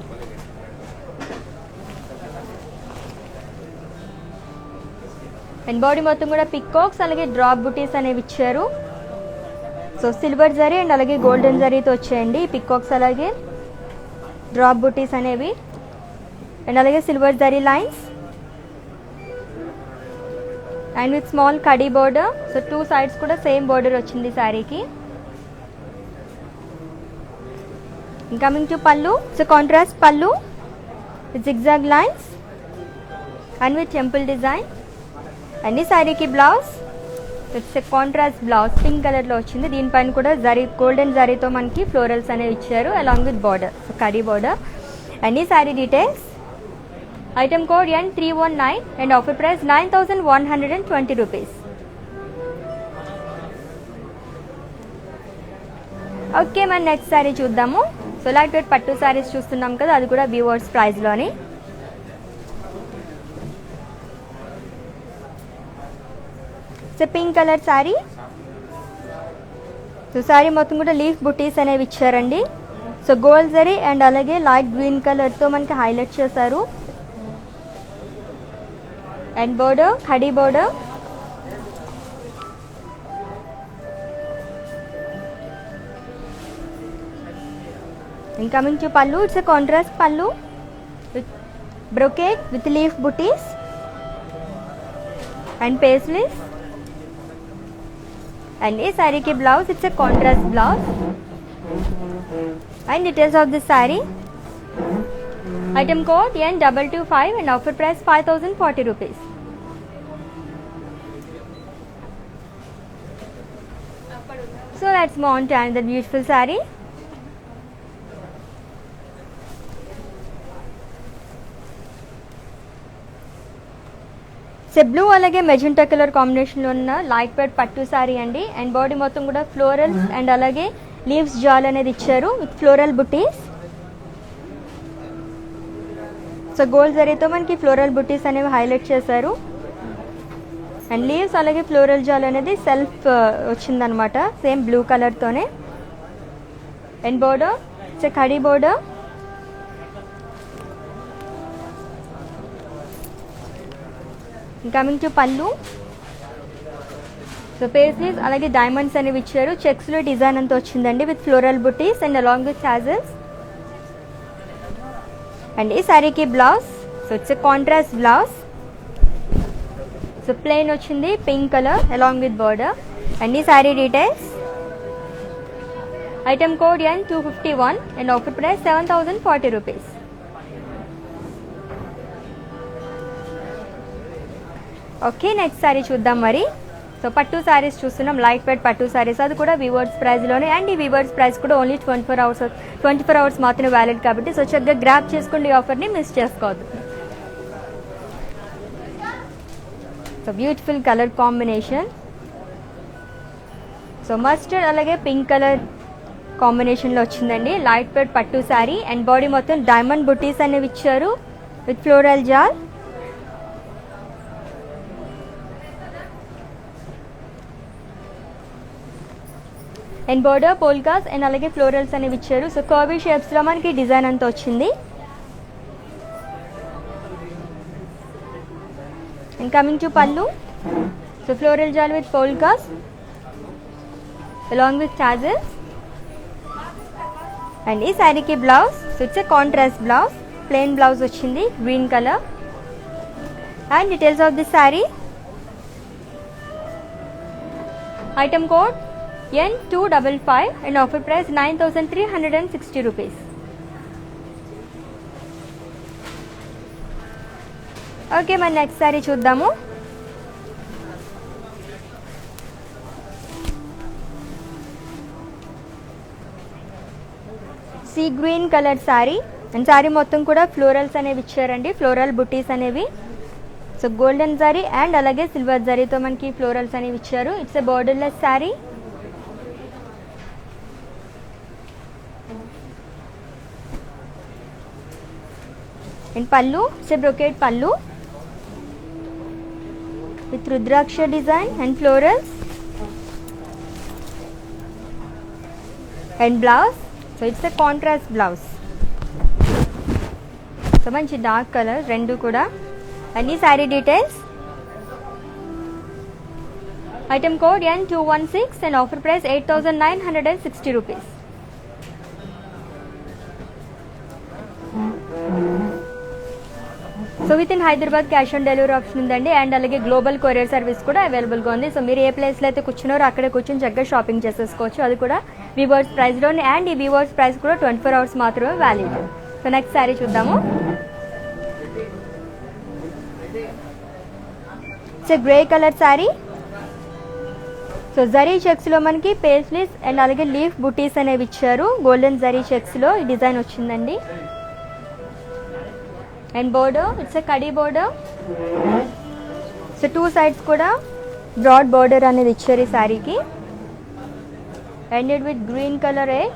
And body మొత్తం కూడా పికాక్స్ అలాగే డ్రాప్ బుటీస్ అనేవి ఇచ్చారు. సో సిల్వర్ జరీ అండ్ అలాగే గోల్డెన్ జరీతో వచ్చాయండి పికాక్స్ అలాగే డ్రాప్ బుటీస్ అనేవి, అండ్ అలాగే silver zari lines and with small khadi border. So two sides కూడా సేమ్ బోర్డర్ వచ్చింది శారీకి. Coming to pallu, it's contrast పల్లు with zigzag lines and with temple design. And ఈ శారీకి blouse, it's contrast blouse pink కలర్లో వచ్చింది. దీనిపైన కూడా జరీ గోల్డెన్ జరీతో మనకి ఫ్లోరల్స్ అనేవి ఇచ్చారు along with border, so khadi border. And ఈ sari details. Item code N319 and offer price 9,120 rupees. Okay, మన నెక్స్ట్ శారీ చూద్దాము. So light weight pattu saris చూస్తున్నాం కదా, అది కూడా వివర్స్ ప్రైస్లోని. So pink colour sari. So sari మొత్తం కూడా లీఫ్ బుటీస్ అనేవి ఇచ్చారండి. సో గోల్డ్ జరీ అండ్ అలాగే లైట్ గ్రీన్ కలర్తో మనకి హైలైట్ చేశారు. అండ్ బోర్డర్ ఖడీ border. And coming to pallu, it's a contrast pallu with brocade with leaf booties and paisleys. And this saree ki blouse, it's a contrast blouse. And details of this saree. Item code N225 and offer price 5,040 rupees. So let's move on to another beautiful saree. Blue అలాగే magenta colour కాంబినేషన్లో ఉన్న light weight పట్టు శారీ అండి. And body మొత్తం కూడా florals and అలాగే leaves jaal అనేది ఇచ్చారు with floral butis. So gold జరీతో మనకి ఫ్లోరల్ బుటీస్ అనేవి హైలైట్ చేశారు. అండ్ లీవ్స్ అలాగే ఫ్లోరల్ జాల్ అనేది సెల్ఫ్ వచ్చిందనమాట, సేమ్ బ్లూ కలర్తోనే. అండ్ బోర్డర్ ఇట్స్ ఖడీ border. Coming to pallu. So paisleys అలాగే డైమండ్స్ అనేవి ఇచ్చారు. చెక్స్లో డిజైన్ అంతా వచ్చిందండి with floral butis and along with tassels. And ఈ శారీకి blouse, so it's a contrast blouse. So plain వచ్చింది pink colour along with border. And ఈ sari details. Item code N251 and offer price 7,040 rupees. Okay, next sari చూద్దాం మరి. So పట్టు శారీస్ చూస్తున్నాం, light weight pattu saris, అది కూడా వివర్స్ ప్రైస్లోనే. అండ్ ఈ వివర్స్ ప్రైస్ కూడా ఓన్లీ 24 అవర్స్ మాత్రమే వ్యాలిడ్ కాబట్టి సో చక్కగా గ్రాప్ చేసుకోండి, ఈ ఆఫర్ని మిస్ చేసుకోవద్దు. So beautiful colour combination. So mustard అలాగే పింక్ కలర్ కాంబినేషన్లో వచ్చిందండి లైట్ వెయిట్ పట్టు శారీ. అండ్ బాడీ మొత్తం డైమండ్ బుటీస్ అనేవి ఇచ్చారు with floral jaal. And border polkas and అలాగే ఫ్లోరల్స్ అనేవి ఇచ్చారు. సో కర్వీ షేప్స్లో మనకి డిజైన్ అంతా వచ్చింది. And coming to pallu, so floral jaal with polkas along with tassels. And ఈ శారీకి blouse, so it's a contrast blouse, plain blouse వచ్చింది green colour. And details of this sari. Item code N255 and offer price 9360 rupees. Okay, మన next sari చూద్దాము. See green colour saree and saree మొత్తం కూడా florals అనేవి ఇచ్చారండి, floral బుటీస్ అనేవి. సో గోల్డెన్ జరీ అండ్ అలాగే silver జరీతో మనకి ఫ్లోరల్స్ అనేవి ఇచ్చారు. It's a borderless saree. And pallu, it's a brocade పళ్ళు with rudraksha design and florals. And blouse, so it's a contrast blouse. So మంచి డార్క్ కలర్ రెండు కూడా. అన్ని sari details. Item code N216 and offer price 8960 rupees. So within Hyderabad cash on delivery option ఉందండి. And అలాగే global courier service కూడా అవైలబుల్గా ఉంది. So మీరు ఏ ప్లేస్లో అయితే కూర్చున్నారో అక్కడే కూర్చొని చక్కగా షాపింగ్ చేసేసుకోవచ్చు. అది కూడా వీవర్స్ ప్రైస్లోనే. అండ్ ఈ వీవర్స్ ప్రైస్ కూడా 24 hours మాత్రమే వ్యాలిడ్. సో నెక్స్ట్ శారీ చూద్దాము. It's grey colour sari. So zari చెక్స్లో మనకి పేస్లీస్ అండ్ అలాగే లీఫ్ బుటీస్ అనేవి ఇచ్చారు. గోల్డెన్ జరీ చెక్స్లో ఈ డిజైన్ వచ్చిందండి. అండ్ బోర్డర్, ఇట్స్ ఎ కడీ బోర్డర్. సో టూ సైడ్స్ కూడా బ్రాడ్ బోర్డర్ అనేది ఇచ్చారు ఈ శారీకి. ఎండెడ్ విత్ గ్రీన్ కలర్ ఎగ్.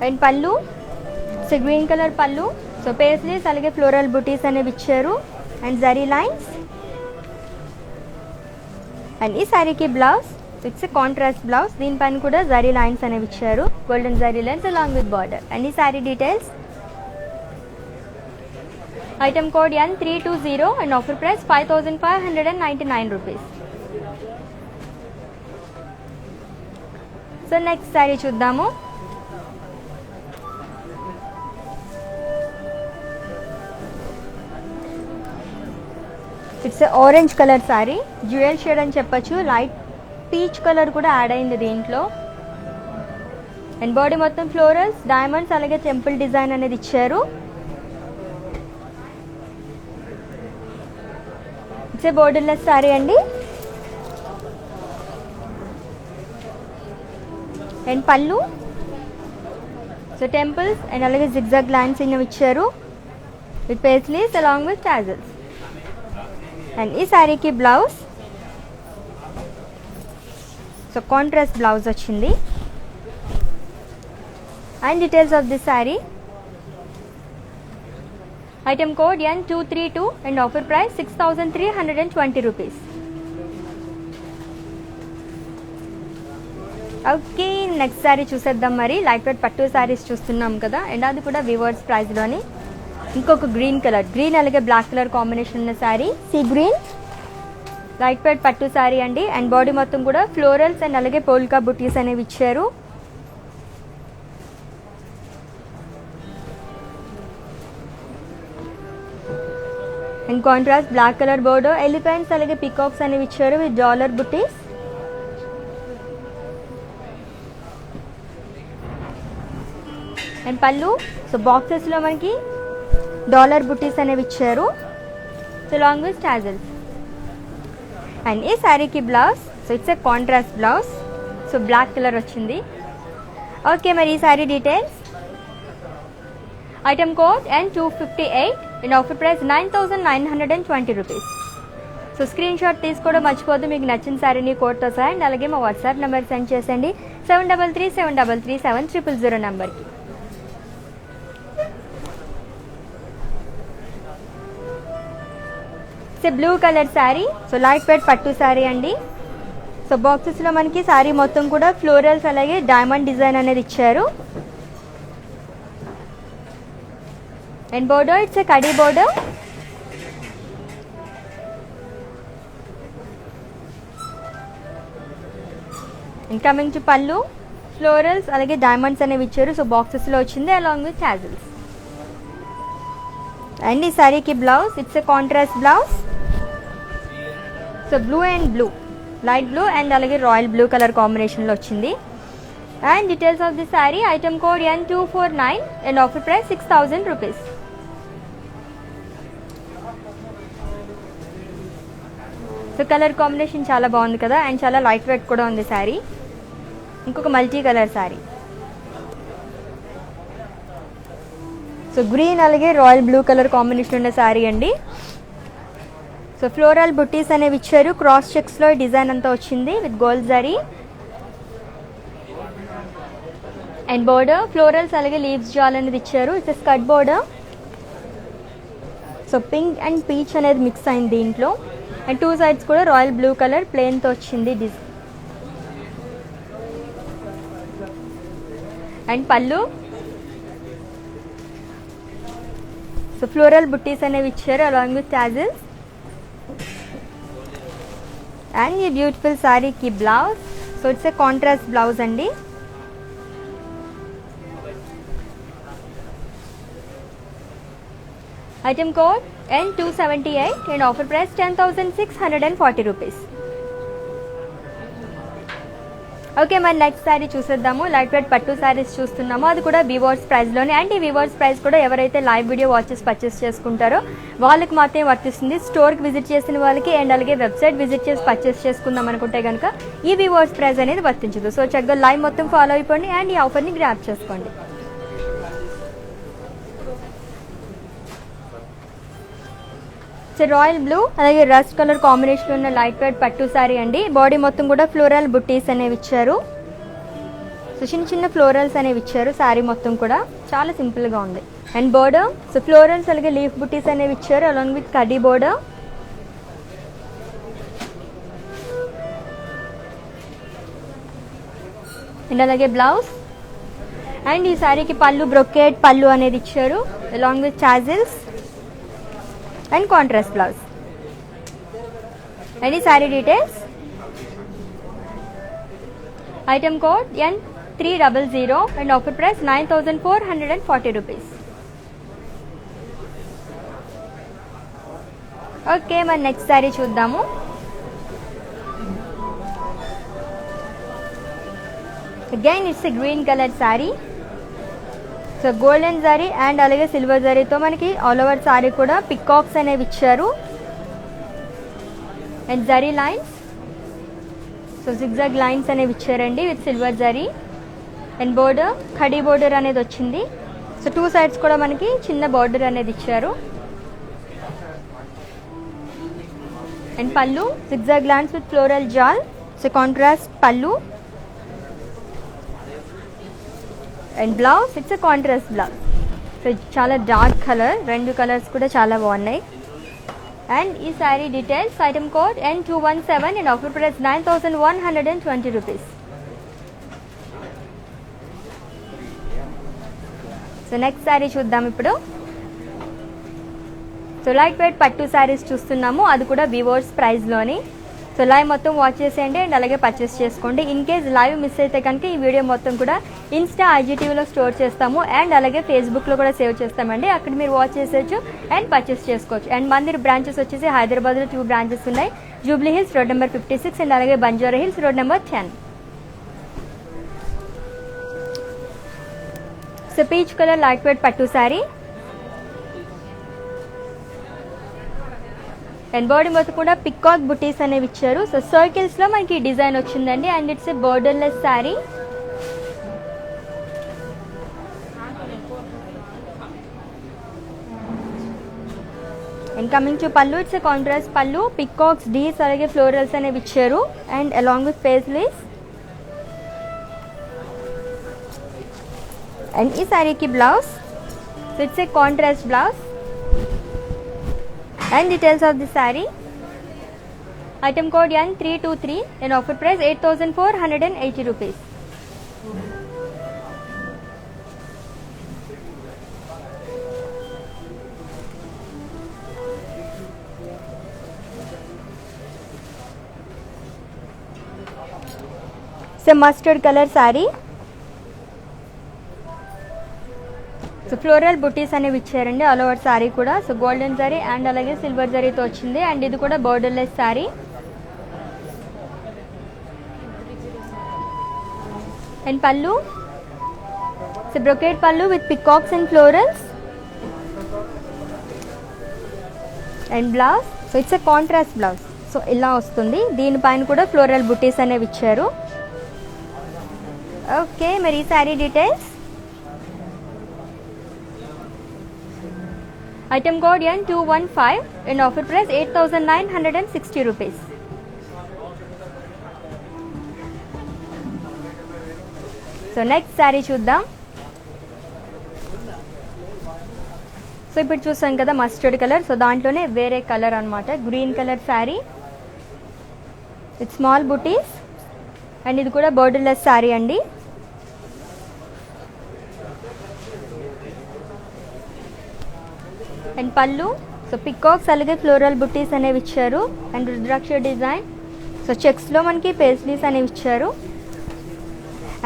And pallu, it's a green colour pallu. So paisleys అలాగే ఫ్లోరల్ బుటీస్ అనేవి ఇచ్చారు అండ్ జరీ లైన్స్. అండ్ ఈ శారీకి blouse, it's a contrast blouse. దీనిపైన కూడా జరీ లైన్స్ అనేవి ఇచ్చారు, golden zari lines along with border. And ఈ sari details. Item code N320 and offer price 5599 rupees. So next sari చూద్దాము. It's orange colour saree, jewel shade అని చెప్పొచ్చు. లైట్ పీచ్ కలర్ కూడా యాడ్ అయింది దీంట్లో. అండ్ బాడీ మొత్తం ఫ్లోరల్స్, డైమండ్స్ అలాగే టెంపుల్ డిజైన్ అనేది ఇచ్చారు. ఇట్స్ ఏ బోర్డర్లెస్ శారీ అండి. And pallu, so temples and అలాగే జిగ్జాగ్ లైన్స్ ఇన్నవి ఇచ్చారు with paisleys along with tassels. And ఈ శారీకి బ్లౌజ్, సో కాంట్రాస్ట్ బ్లౌజ్ వచ్చింది. And details of this sari. Item code N232 and offer price 6320 rupees. Okay, next sari చూసేద్దాం. మరి light weight pattu saris చూస్తున్నాం కదా, అండ్ అది కూడా వివర్స్ ప్రైస్లోని. ఇంకొక గ్రీన్ కలర్, గ్రీన్ అలాగే బ్లాక్ కలర్ కాంబినేషన్ ఉన్న sari, sea green light weight పట్టు శారీ అండి. అండ్ బాడీ మొత్తం కూడా ఫ్లోరల్స్ అండ్ అలాగే పోల్కా బుటీస్ అనేవి ఇచ్చారు. And contrast black colour border, elephants అలాగే పికాక్స్ అనేవి ఇచ్చారు with dollar butis. And pallu, so బాక్సెస్లో మనకి డాలర్ బుటీస్ అనేవి ఇచ్చారు, so long with tassels. And ఈ శారీకి blouse, so it's a contrast blouse, so black colour వచ్చింది. ఓకే, మరి ఈ sari details. Item code N258 and offer price 9920 rupees. So screen shot తీసుకోవడం మర్చిపోద్దు, మీకు నచ్చిన శారీని కోడ్తో సహా. అండ్ అలాగే మా వాట్సాప్ నెంబర్ సెండ్ చేసేయండి 7337337000 నెంబర్కి. It's a blue colour sari. So light weight పట్టు శారీ అండి. సో బాక్సెస్లో మనకి శారీ మొత్తం కూడా ఫ్లోరల్స్ అలాగే డైమండ్ డిజైన్ అనేది ఇచ్చారు. And border it's a khadi border. And coming to పళ్ళు, ఫ్లోరల్స్ అలాగే డైమండ్స్ అనేవి ఇచ్చారు. సో బాక్సెస్లో వచ్చింది అలాంగ్ విత్ టాజిల్స్. అండ్ ఈ శారీకి blouse it's a contrast blouse. So blue and blue, light blue and అలాగే రాయల్ బ్లూ కలర్ కాంబినేషన్లో వచ్చింది. And details of the sari, item code N249 and offer price 6000 rupees. So colour combination చాలా బాగుంది కదా, and చాలా light weight కూడా ఉంది శారీ. ఇంకొక multi colour sari. So green అలాగే రాయల్ బ్లూ కలర్ కాంబినేషన్ ఉన్న శారీ అండి. సో ఫ్లోరల్ బుట్టీస్ అనేవి ఇచ్చారు. క్రాస్ చెక్స్లో డిజైన్ అంతా వచ్చింది with gold zari. And border florals అలాగే లీవ్స్ జాల్ అనేది ఇచ్చారు. It's skirt border. So pink and peach అనేది మిక్స్ అయింది దీంట్లో. అండ్ టూ సైడ్స్ కూడా రాయల్ బ్లూ కలర్ ప్లెయిన్తో వచ్చింది design. And pallu, so floral బుట్టీస్ అనేవి ఇచ్చారు అలాంగ్ విత్ టాజిల్స్. అండ్ ఈ బ్యూటిఫుల్ శారీకి blouse, so it's a contrast blouse అండి. Item code N278 and offer price 10,640 rupees. Okay, మరి నెక్స్ట్ శారీ చూసేద్దాము. లైట్ వెయిట్ పట్టు శారీస్ చూస్తున్నాము, అది కూడా వీవర్స్ ప్రైస్లోనే. అండ్ ఈ వీవర్స్ ప్రైస్ కూడా ఎవరైతే లైవ్ వీడియో వాచెస్ పర్చేస్ చేసుకుంటారో వాళ్ళకి మాత్రమే వర్తిస్తుంది. స్టోర్కి విజిట్ చేసిన వాళ్ళకి అండ్ అలాగే వెబ్సైట్ విజిట్ చేసి పర్చేస్ చేసుకుందాం అనుకుంటే కనుక ఈ వీవర్స్ ప్రైస్ అనేది వర్తించదు. సో చక్కగా లైవ్ మొత్తం ఫాలో అయిపోండి అండ్ ఈ ఆఫర్ని గ్రాప్ చేసుకోండి. సో రాయల్ బ్లూ అలాగే రస్ట్ కలర్ కాంబినేషన్ ఉన్న లైట్ వెయిట్ పట్టు శారీ అండి. బాడీ మొత్తం కూడా ఫ్లోరల్ బుట్టీస్ అనేవి ఇచ్చారు. సో చిన్న చిన్న ఫ్లోరల్స్ అనేవి ఇచ్చారు. శారీ మొత్తం కూడా చాలా సింపుల్గా ఉంది. అండ్ బోర్డర్, సో ఫ్లోరల్స్ అలాగే లీఫ్ బుట్టీస్ అనేవి ఇచ్చారు అలాంగ్ విత్ కడ్డీ బోర్డర్. అండ్ అలాగే బ్లౌజ్. అండ్ ఈ శారీకి పళ్ళు బ్రొకేట్ పళ్ళు అనేది ఇచ్చారు along with tassels and contrast blouse. And ఈ sari details, item code N300 and offer price 9,440 rupees. Okay, మరి నెక్స్ట్ శారీ చూద్దాము. Again it's a green colour sari. So golden zari and అలాగే సిల్వర్ జరీతో మనకి ఆల్ ఓవర్ శారీ కూడా పికాక్స్ అనేవి ఇచ్చారు. And zari lines, so zigzag lines అనేవి ఇచ్చారండి with silver zari. And border ఖడీ బోర్డర్ అనేది వచ్చింది. సో టూ సైడ్స్ కూడా మనకి చిన్న బోర్డర్ అనేది ఇచ్చారు. And pallu zigzag lines with floral jaal. So contrast pallu. And blouse it's a contrast blouse. So చాలా డార్క్ కలర్, రెండు కలర్స్ కూడా చాలా బాగున్నాయి. అండ్ ఈ sari details, item code N217 and offer price 9,120 rupees. So next sari చూద్దాం ఇప్పుడు. So light weight pattu saris చూస్తున్నాము, అది కూడా వీవర్స్ ప్రైస్లోని. సో లైవ్ మొత్తం వాచ్ చేసేయండి అండ్ అలాగే పర్చేస్ చేసుకోండి. ఇన్ కేస్ లైవ్ మిస్ అయితే కనుక ఈ వీడియో మొత్తం కూడా ఇన్స్టా IGTVలో స్టోర్ చేస్తాము అండ్ అలాగే ఫేస్బుక్లో కూడా సేవ్ చేస్తామండి. అక్కడ మీరు వాచ్ చేసేయచ్చు అండ్ పర్చేస్ చేసుకోవచ్చు. అండ్ మందిర్ బ్రాంచెస్ వచ్చేసి హైదరాబాద్లో 2 బ్రాంచెస్ ఉన్నాయి. Jubilee Hills road number 56 and అలాగే Banjara Hills road number 10. So peach colour light wait పట్టు శారీ. అండ్ బాడీ మొత్తం కూడా పికాక్ బుటీస్ అనేవి ఇచ్చారు. సో సర్కిల్స్లో మనకి డిజైన్ వచ్చిందండి. And it's a borderless saree. And coming to పళ్ళు, ఇట్స్ ఏ కాంట్రాస్ట్ పళ్ళు. పికాక్స్ డీస్ అలాగే ఫ్లోరల్స్ అనేవి ఇచ్చారు and along with paisleys. And ఈ శారీకి blouse, so it's a contrast blouse. And details of the saree. Item code N323 and offer price 8,480 rupees. It's a mustard color saree. So floral బుటీస్ అనేవి ఇచ్చారండి all over sari కూడా. So golden zari and అలాగే silver జరీతో వచ్చింది. And ఇది కూడా borderless saree. And pallu, so brocade pallu with peacocks and florals. And blouse, so it's a contrast blouse. So ఇలా వస్తుంది. దీనిపైన కూడా ఫ్లోరల్ బుటీస్ అనేవి ఇచ్చారు. ఓకే, మరి ఈ sari details. Item code N215 and offer price 8,960 rupees. So next sari చూద్దాం. సో ఇప్పుడు చూసాం కదా మస్టర్డ్ కలర్. సో దాంట్లోనే వేరే కలర్ అనమాట, green colour sari with small buttis. And ఇది కూడా బోర్డర్లెస్ శారీ అండి. అండ్ పళ్ళు, సో పికాక్స్ అలాగే ఫ్లోరల్ బుట్టీస్ అనేవి ఇచ్చారు. And rudraksha design. సో చెక్స్లో మనకి పేస్లీస్ అనేవి ఇచ్చారు.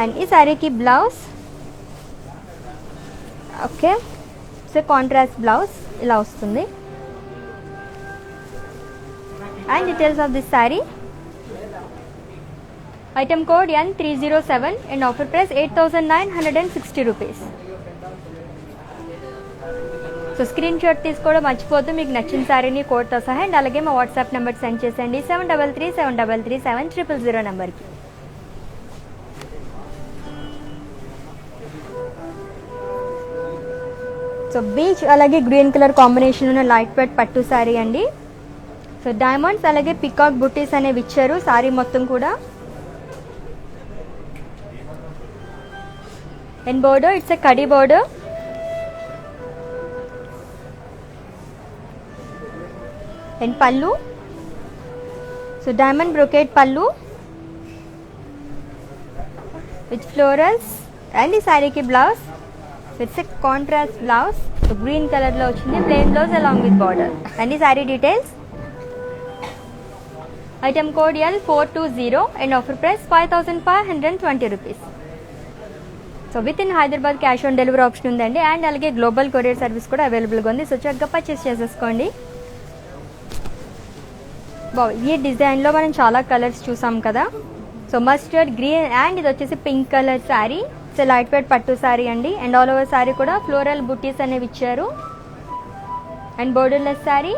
అండ్ ఈ శారీకి blouse, okay, so contrast blouse ఇలా వస్తుంది. And details of this sari. Item code N307 and offer price 8,960 rupees. So screen shot తీసుకోవడం మర్చిపోద్దు మీకు నచ్చిన శారీని కోడ్తో సహా. అండ్ అలాగే మా వాట్సాప్ నెంబర్ సెండ్ చేసేయండి 7337337000 నెంబర్కి. సో బీచ్ అలాగే గ్రీన్ కలర్ కాంబినేషన్ ఉన్న లైట్ వెయిట్ పట్టు శారీ అండి. సో డైమండ్స్ అలాగే పికాక్ బుట్టీస్ అనేవి ఇచ్చారు శారీ మొత్తం కూడా. అండ్ బోర్డర్, ఇట్స్ ఎ కడి border. And pallu, so diamond brocade pallu with florals. And ఈ శారీకి blouse, it's a contrast blouse. So green కలర్లో వచ్చింది, plain blouse along with border. And ఈ sari details. Item code L420 and offer price 5,520 rupees. So within Hyderabad cash on delivery option ఉందండి. And అలాగే global courier service కూడా అవైలబుల్గా ఉంది. So చక్కగా purchase చేసేసుకోండి. ఈ డిజైన్లో మనం చాలా కలర్స్ చూసాం కదా. సో మస్టర్డ్, గ్రీన్ అండ్ ఇది వచ్చేసి pink colour sari. So light weight పట్టు శారీ అండి. అండ్ ఆల్ ఓవర్ శారీ కూడా ఫ్లోరల్ బుట్టీస్ అనేవి ఇచ్చారు. And borderless saree.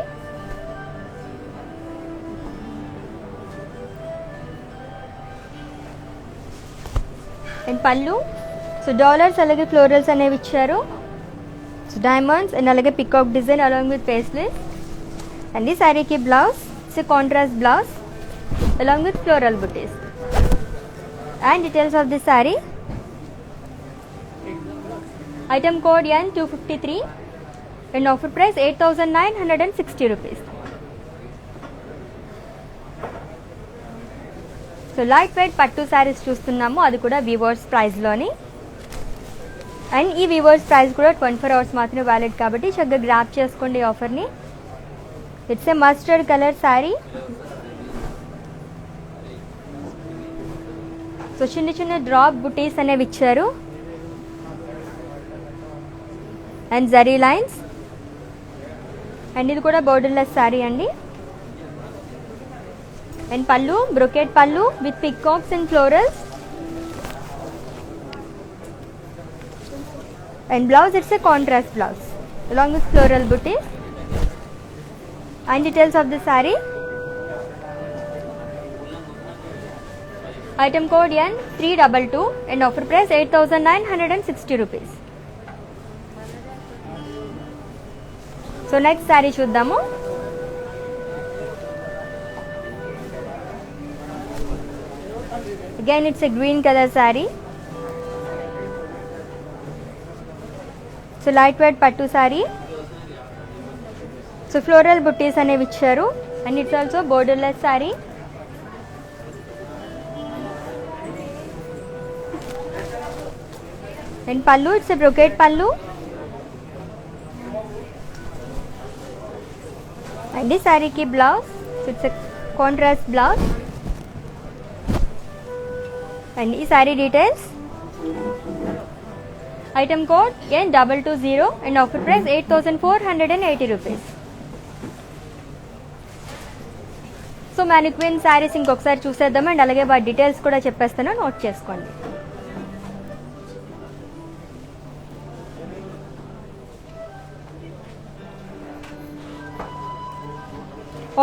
And pallu, so dollars అలాగే ఫ్లోరల్స్ అనేవి ఇచ్చారు. సో డైమండ్స్ అండ్ అలాగే peacock design along with paisleys. And ఈ శారీకి blouse, it's a contrast blouse along with floral booties. And details of this saree. Item code N253 and offer price 8,960 rupees. So light weight pattu saris చూస్తున్నాము, అది కూడా weavers ప్రైస్లోని. And ఈ weavers price కూడా 24 hours మాత్రమే valid కాబట్టి చక్కగా గ్రాప్ చేసుకోండి ఈ ఆఫర్ని. It's a mustard colour sari. So చిన్న చిన్న డ్రాప్ బుటీస్ అనేవి ఇచ్చారు. And zari lines. అండ్ ఇది కూడా బోర్డర్లెస్ శారీ అండి. అండ్ పళ్ళు, brocade pallu with peacocks and florals. And blouse, it's a contrast blouse along with floral booties. And details of the saree. Item code N322 and offer price 8,960 rupees. So next saree చూద్దాము. Again it's a green color saree. So light weight pattu saree. So floral బుట్టీస్ అనేవి ఇచ్చారు and it's also borderless saree. And pallu, it's brocade పళ్ళు. And ఈ శారీకి blouse, it's contrast blouse. And ఈ sari details, item code N220 and offer price 8,480 rupees. So mannequin sarees ఇంకొకసారి చూసేద్దాం and అలాగే వాటి డీటెయిల్స్ కూడా చెప్పేస్తాను, నోట్ చేసుకోండి.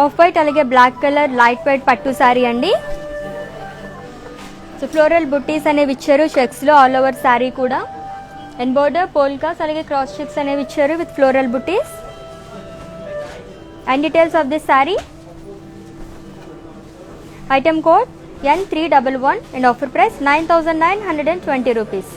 ఆఫ్ వైట్ అలాగే బ్లాక్ కలర్ లైట్ వెయిట్ పట్టు శారీ అండి. సో ఫ్లోరల్ బుట్టీస్ అనేవి ఇచ్చారు చెక్స్లో ఆల్ ఓవర్ శారీ కూడా. అండ్ బోర్డర్ పోల్కాస్ అలాగే క్రాస్ చెక్స్ అనేవి ఇచ్చారు with floral buttis. And details of this sari, item code N311 and offer price 9,920 rupees.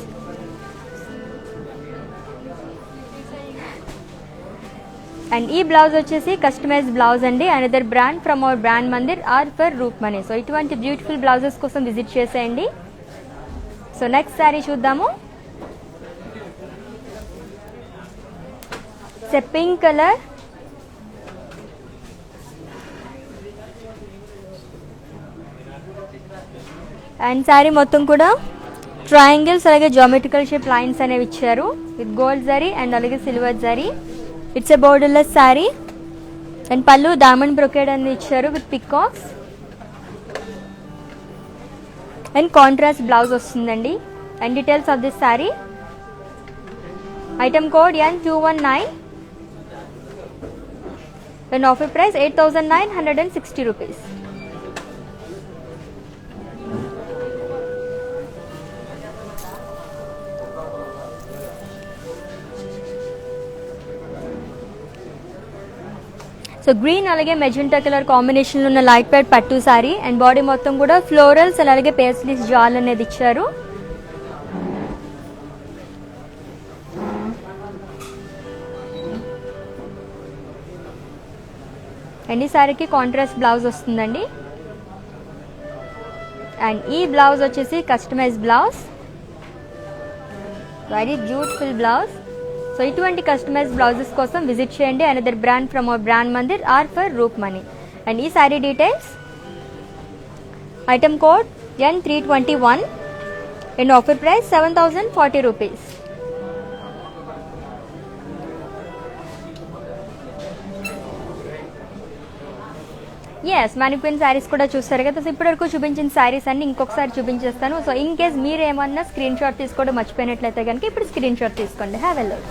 And ఈ బ్లౌజ్ వచ్చేసి కస్టమైజ్ బ్లౌజ్ అండి. Another brand from our brand Mandir are for roof Mani. So ఇటువంటి beautiful blouses కోసం visit చేసేయండి. So next sari చూద్దాము. Pink colour and saree మొత్తం కూడా triangles అలాగే జామెట్రికల్ షేప్ లైన్స్ అనేవి ఇచ్చారు విత్ గోల్డ్ జరీ అండ్ అలాగే silver zari. It's a borderless saree. And pallu diamond brocade అనేది ఇచ్చారు with peacocks. And contrast blouse వస్తుందండి. And details of this sari, item code N219 and offer price 8,960 rupees. So green అలాగే magenta colour కాంబినేషన్లో ఉన్న light weight పట్టు sari and body మొత్తం కూడా florals అలాగే పేస్లీస్ జాల్ అనేది ఇచ్చారు. అండ్ ఈ శారీకి కాంట్రాస్ట్ బ్లౌజ్ వస్తుందండి. అండ్ ఈ బ్లౌజ్ వచ్చేసి customise blouse, very beautiful blouse. So ఇటువంటి కస్టమైజ్ బ్లౌజెస్ కోసం విజిట్ చేయండి another brand from our brand Mandir are for roof money. And ఈ sari details, item code N321 and offer price 7,040 rupees. Yes mannequin sarees కూడా చూస్తారు కదా. So ఇప్పటివరకు చూపించిన శారీస్ అన్ని ఇంకొకసారి చూపించేస్తాను. సో ఇన్ కేస్ మీరు ఏమన్నా స్క్రీన్ షాట్ తీసుకోవడం మర్చిపోయినట్లయితే కనుక ఇప్పుడు స్క్రీన్ షాట్ తీసుకోండి. Have a look.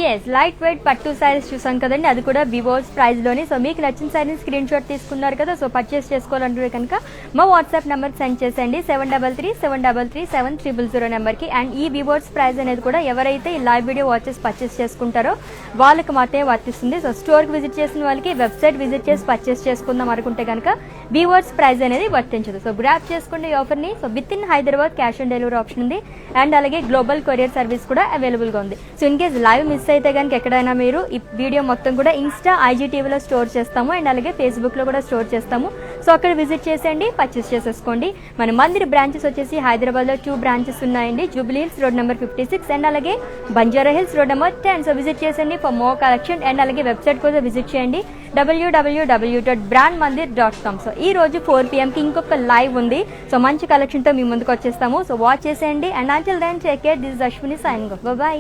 As light wait pattu saris చూసాం కదండి, అది కూడా వివోస్ ప్రైస్లోని. సో మీకు నచ్చిన శారీని స్క్రీన్ షాట్ తీసుకున్నారు కదా. సో పర్చేస్ చేసుకోవాలంటే కనుక మా వాట్సాప్ నెంబర్ సెండ్ చేసేయండి 7337337300 నెంబర్కి. అండ్ ఈ వివోస్ ప్రైస్ అనేది కూడా ఎవరైతే ఈ లైవ్ వీడియో వాచెస్ పర్చేస్ చేసుకుంటారో వాళ్ళకి మాత్రమే వర్తిస్తుంది. సో స్టోర్కి విజిట్ చేసిన వాళ్ళకి వెబ్సైట్ విజిట్ చేసి పర్చేస్ చేసుకుందాం అనుకుంటే కనుక వివోస్ ప్రైస్ అనేది వర్తించదు. సో గ్రాప్ చేసుకోండి ఈ ఆఫర్ని. So within Hyderabad cash on delivery option ఉంది అండ్ అలాగే గ్లోబల్ కొరియర్ సర్వీస్ కూడా అవైలబుల్గా ఉంది. So in case live miss అయితే కనుక ఎక్కడైనా మీరు ఈ వీడియో మొత్తం కూడా ఇన్స్టా IGTVలో స్టోర్ చేస్తాము అండ్ అలాగే ఫేస్బుక్లో కూడా స్టోర్ చేస్తాము. సో సో అక్కడ విజిట్ చేసేయండి, పర్చేస్ చేసేసుకోండి. మన మందిర్ బ్రాంచెస్ వచ్చేసి హైదరాబాద్లో 2 బ్రాంచెస్ ఉన్నాయండి. Jubilee Hills road number 56 and అలాగే Banjara Hills road number 10. So visit చేసేయండి ఫర్ మోర్ కలెక్షన్ అండ్ అలాగే వెబ్సైట్ కూడా విజిట్ చేయండి www.brandmandir.com. సో ఈ రోజు 4 PM కి ఇంకొక లైవ్ ఉంది. సో మంచి కలెక్షన్తో మీ ముందుకు వచ్చేస్తాము. సో వాచ్ చేసేయండి and until then take care. This is Ashwini signing off. By.